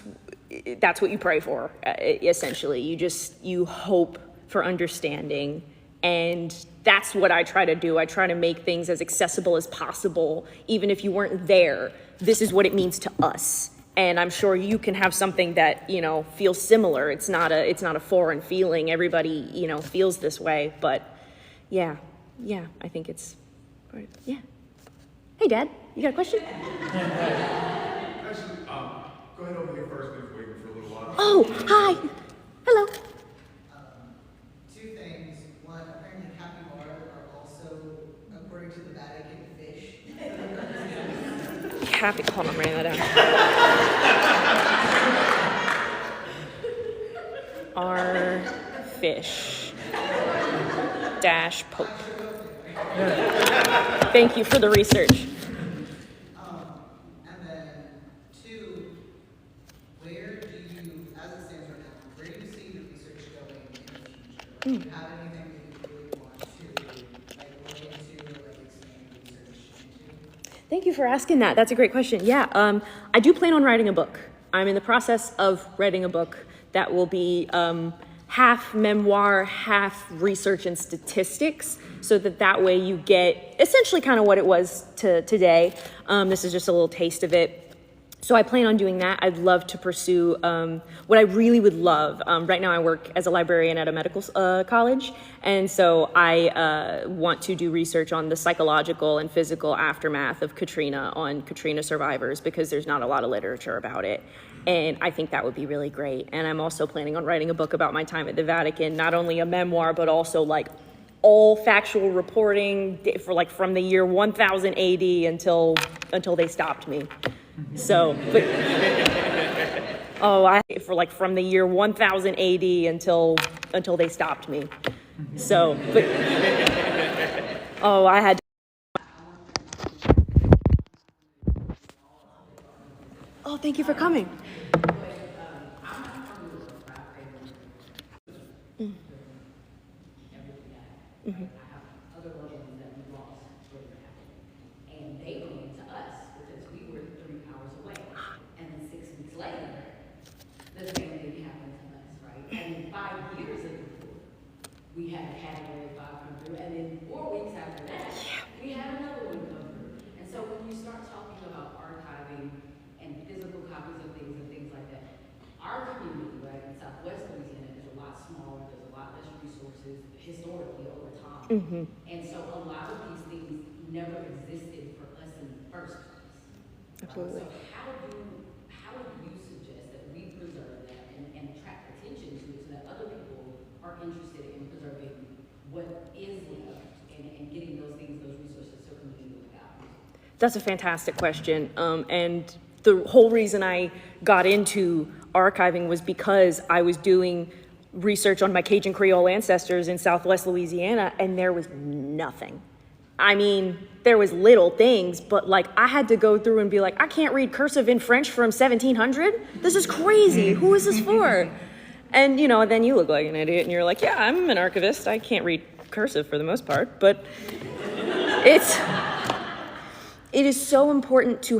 what you pray for, essentially. You hope for understanding, and that's what I try to do. I try to make things as accessible as possible, even if you weren't there. This is what it means to us, and I'm sure you can have something that, you know, feels similar. It's not a foreign feeling. Everybody, you know, feels this way, but yeah, I think it's, yeah. Hey, Dad, you got a question? Actually, go ahead over here first. We've been waiting for a little while. Oh, hi. Hello. 2 things. One, apparently capybara are also, according to the Vatican, fish. Hold on, I'm writing that down. Are fish - Pope. Thank you for the research. And then 2, where do you, as it stands right now, where do you see the research going in the future? Do you have anything that you really want to look into or expand research into? Thank you for asking that. That's a great question. Yeah, I do plan on writing a book. I'm in the process of writing a book that will be half memoir, half research and statistics, so that way you get essentially kind of what it was to today. This is just a little taste of it. So I plan on doing that. I'd love to pursue what I really would love. Right now I work as a librarian at a medical college, and so I want to do research on the psychological and physical aftermath of Katrina, on Katrina survivors, because there's not a lot of literature about it. And I think that would be really great. And I'm also planning on writing a book about my time at the Vatican, not only a memoir, but also like all factual reporting for like from the year 1000 AD until they stopped me. So, but, from the year 1000 AD until they stopped me. So, but, I had to. Oh, thank you for coming. Mm-hmm. Other loved ones that we lost shortly after. And they came to us because we were 3 hours away. And then 6 weeks later, the same thing happened to us, right? And 5 years ago, we had a category 5 come through. And then 4 weeks after that, we had another one come through. And so when you start talking about archiving and And so a lot of these things never existed for us in the first place. Absolutely. So how do you suggest that we preserve that and attract attention to it so that other people are interested in preserving what is left and getting those things, those resources so community without? That's a fantastic question. And the whole reason I got into archiving was because I was doing research on my Cajun Creole ancestors in Southwest Louisiana, and there was nothing. I mean, there was little things, but like I had to go through and be like, I can't read cursive in French from 1700. This is crazy. Who is this for? And then you look like an idiot and you're like, yeah, I'm an archivist. I can't read cursive for the most part, but it is so important to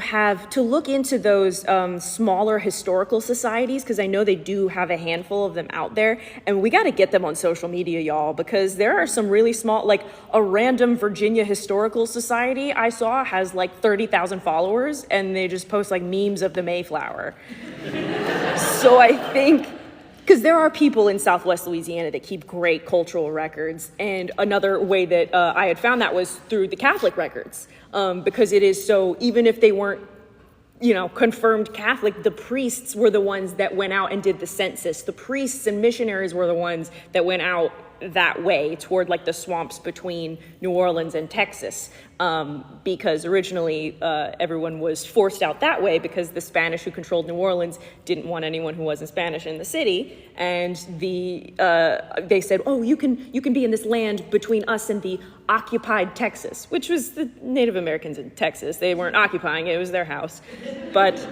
look into those smaller historical societies, because I know they do have a handful of them out there, and we got to get them on social media, y'all, because there are some really small, like a random Virginia Historical Society I saw has like 30,000 followers, and they just post like memes of the Mayflower. So I think, because there are people in Southwest Louisiana that keep great cultural records, and another way that I had found that was through the Catholic records. Because it is so, even if they weren't, confirmed Catholic, the priests were the ones that went out and did the census. The priests and missionaries were the ones that went out that way toward like the swamps between New Orleans and Texas. Because originally everyone was forced out that way because the Spanish who controlled New Orleans didn't want anyone who wasn't Spanish in the city. And they said, oh, you can be in this land between us and the occupied Texas, which was the Native Americans in Texas. They weren't occupying it, it was their house. But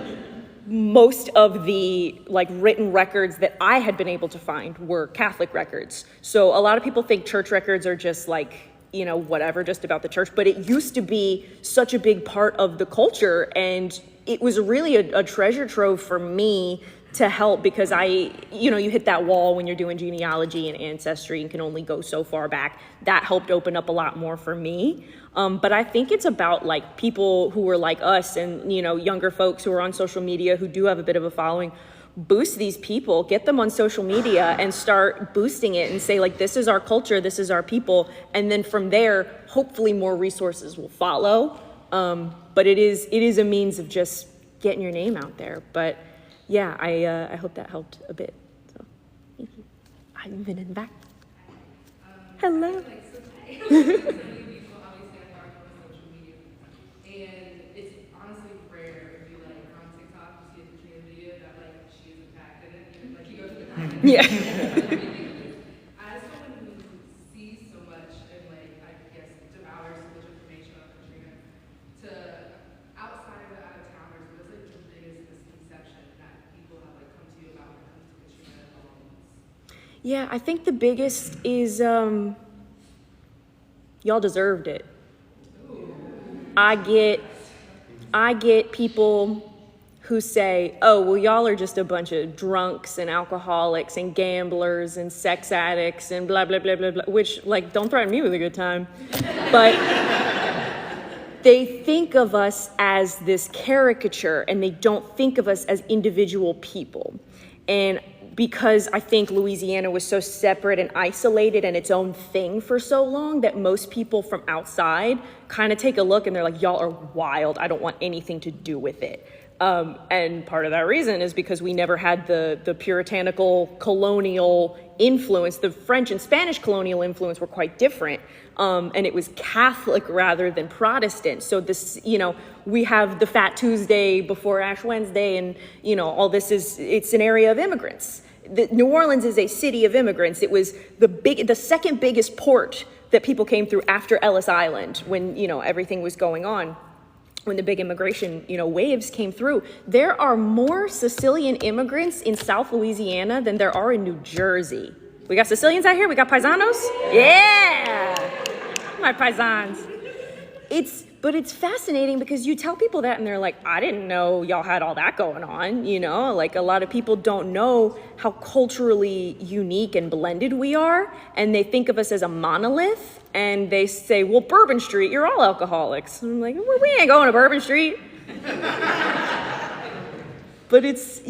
most of the like written records that I had been able to find were Catholic records. So a lot of people think church records are just like, whatever, just about the church, but it used to be such a big part of the culture, and it was really a treasure trove for me to help, because you hit that wall when you're doing genealogy and ancestry and can only go so far back. That helped open up a lot more for me. But I think it's about like people who are like us and, younger folks who are on social media who do have a bit of a following. Boost these people, get them on social media and start boosting it and say like, this is our culture, this is our people. And then from there, hopefully more resources will follow. But it is a means of just getting your name out there. But yeah, I hope that helped a bit. So thank you. I've been in the back. Hello. Yeah. As someone who sees so much and devours so much information on Katrina, to outside of the out-of-towners, what's the biggest misconception that people have come to you about when it comes to Katrina and Yeah, I think the biggest is y'all deserved it. I get people who say, oh, well, y'all are just a bunch of drunks and alcoholics and gamblers and sex addicts and blah, blah, blah, blah, blah, which, don't threaten me with a good time. But they think of us as this caricature, and they don't think of us as individual people. And because I think Louisiana was so separate and isolated and its own thing for so long, that most people from outside kind of take a look and they're like, y'all are wild. I don't want anything to do with it. And part of that reason is because we never had the puritanical colonial influence. The French and Spanish colonial influence were quite different. And it was Catholic rather than Protestant. So this, we have the Fat Tuesday before Ash Wednesday, and, all this it's an area of immigrants. New Orleans is a city of immigrants. It was the second biggest port that people came through after Ellis Island when, everything was going on. When the big immigration, waves came through. There are more Sicilian immigrants in South Louisiana than there are in New Jersey. We got Sicilians out here? We got paisanos? Yeah! My paisans. But it's fascinating because you tell people that and they're like, I didn't know y'all had all that going on, a lot of people don't know how culturally unique and blended we are, and they think of us as a monolith, and they say, well, Bourbon Street, you're all alcoholics. And I'm like, well, we ain't going to Bourbon Street. But it's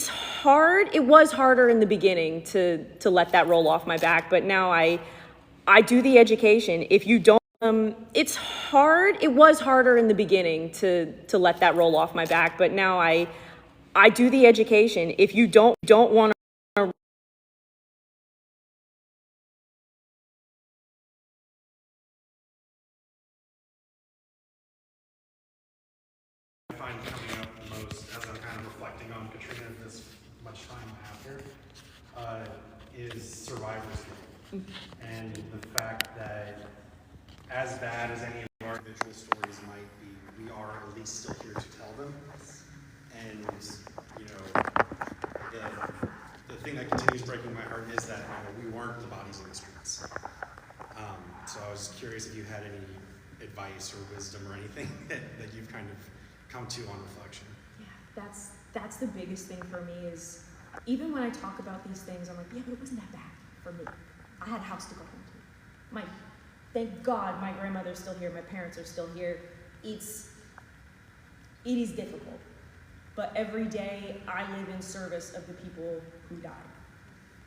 hard. It was harder in the beginning to let that roll off my back, but now I do the education. If you don't, it's hard. It was harder in the beginning to let that roll off my back, but now I do the education. If you don't want to, I find coming up the most as I'm kind of reflecting on Katrina this much time after is survivor's guilt. And the fact that as bad as any of our individual stories might be, we are at least still here to tell them. And, you know, the thing that continues breaking my heart is that we weren't the bodies in the streets. So I was curious if you had any advice or wisdom or anything that you've kind of come to on reflection. yeah, that's the biggest thing for me is, even when I talk about these things, I'm like, yeah, but it wasn't that bad for me. I had a house to go home to. Thank God my grandmother's still here, my parents are still here. It is difficult, but every day I live in service of the people who died.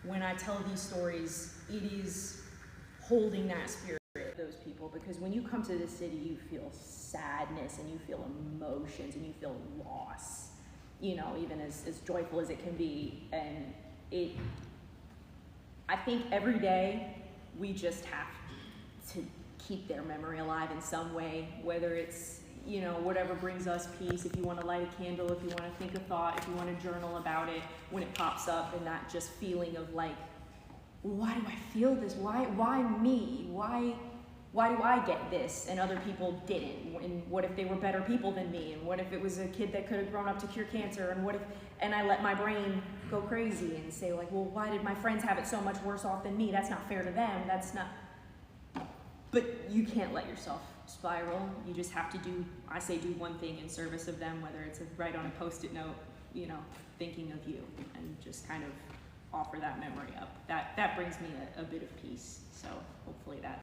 When I tell these stories, it is holding that spirit of those people, because when you come to the city, you feel sadness and you feel emotions and you feel loss, you know, even as joyful as it can be. And I think every day we just have to keep their memory alive in some way, whether it's, you know, whatever brings us peace. If you want to light a candle, if you want to think a thought, if you want to journal about it when it pops up, and that just feeling of like, why do I feel this? Why me? Why do I get this and other people didn't? And what if they were better people than me? And what if it was a kid that could have grown up to cure cancer? And I let my brain go crazy and say like, well, why did my friends have it so much worse off than me? That's not fair to them. That's not. But you can't let yourself spiral. You just have to do one thing in service of them, whether it's write on a Post-it note, you know, thinking of you, and just kind of offer that memory up. That brings me a bit of peace. So hopefully that.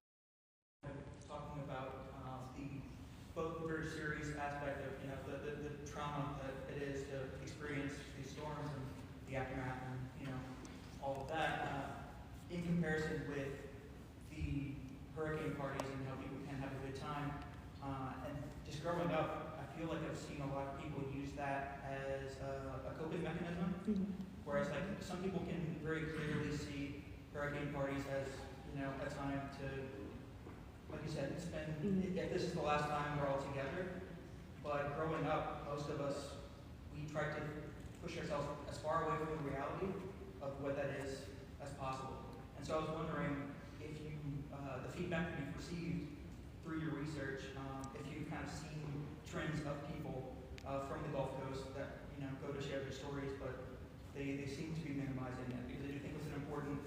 Talking about both the very serious aspect of, you know, the trauma that it is to experience these storms and the aftermath and, you know, all of that, in comparison with the hurricane parties and how people can have a good time. And just growing up, I feel like I've seen a lot of people use that as a coping mechanism. Mm-hmm. Whereas like some people can very clearly see hurricane parties as, you know, a time to, like you said, spend, if this is the last time we're all together. But growing up, most of us, we try to push ourselves as far away from the reality of what that is as possible. And so I was wondering if you, the feedback that you've received through your research, if you've kind of seen trends of people from the Gulf Coast that, you know, go to share their stories, but they seem to be minimizing it, because I do think it's an important,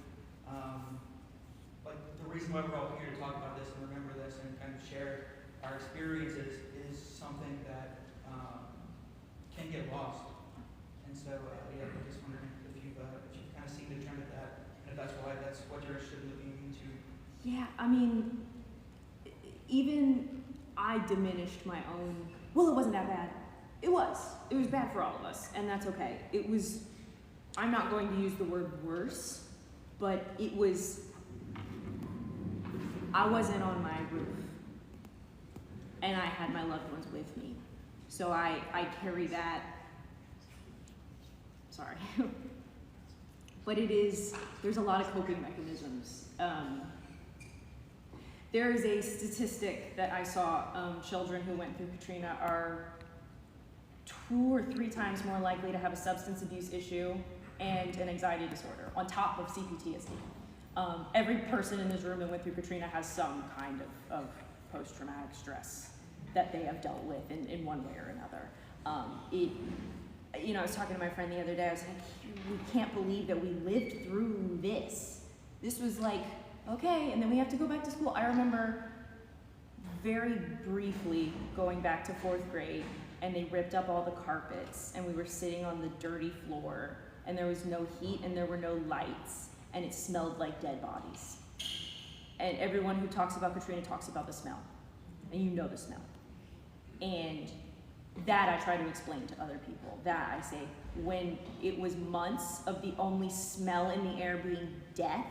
like the reason why we're all here to talk about this and remember this and kind of share our experiences is something that can get lost. And so, yeah, I'm just wondering if you've kind of seen the trend of that, and if that's why that's what you're interested in looking into. Yeah, I mean, even I diminished my own, well, it wasn't that bad. It was bad for all of us, and that's okay. I'm not going to use the word worse, but I wasn't on my roof, and I had my loved ones with me. So I carry that, sorry. But there's a lot of coping mechanisms. There is a statistic that I saw, children who went through Katrina are 2 or 3 times more likely to have a substance abuse issue and an anxiety disorder on top of CPTSD. Every person in this room that went through Katrina has some kind of post-traumatic stress that they have dealt with in one way or another. You know, I was talking to my friend the other day, I was like, we can't believe that we lived through this. This was like, okay, and then we have to go back to school. I remember very briefly going back to 4th grade, and they ripped up all the carpets, and we were sitting on the dirty floor, and there was no heat, and there were no lights, and it smelled like dead bodies. And everyone who talks about Katrina talks about the smell, and you know the smell. And that I try to explain to other people. That I say, when it was months of the only smell in the air being death,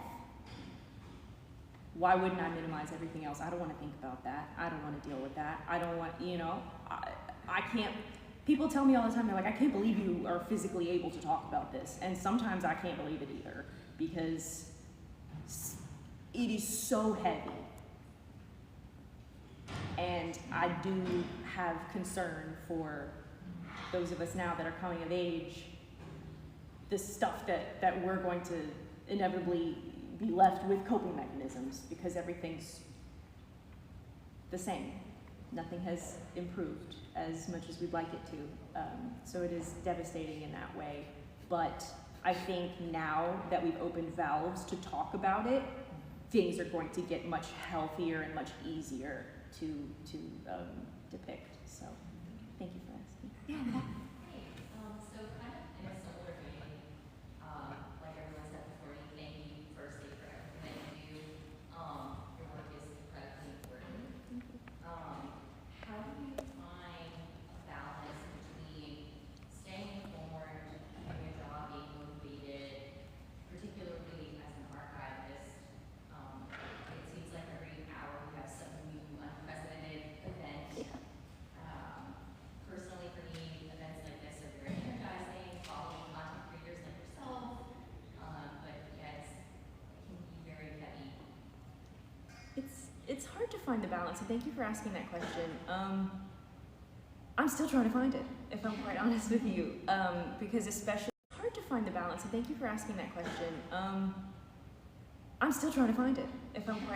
why wouldn't I minimize everything else? I don't want to think about that. I don't want to deal with that. I don't want, you know, I can't. People tell me all the time, they're like, I can't believe you are physically able to talk about this. And sometimes I can't believe it either, because it is so heavy. And I do have concern for those of us now that are coming of age, the stuff that we're going to inevitably be left with coping mechanisms, because everything's the same. Nothing has improved as much as we'd like it to. So it is devastating in that way. But I think now that we've opened valves to talk about it, things are going to get much healthier and much easier to depict. So thank you for asking. Yeah. Hey, so kind of in a similar vein, like everyone said before you, thank you firstly for everything that you do. Your work is incredibly important. How do you find a balance between staying informed, doing your job, being motivated, particularly as an archivist? It seems like every hour we have some new unprecedented event. Personally, for me, events like this are very energizing, following content creators like yourself, but yet it can be very heavy. It's hard to find the balance, and thank you for asking that question. I'm still trying to find it, if I'm quite honest with you, because especially it's hard to find the balance, and thank you for asking that question. I'm still trying to find it, if I'm quite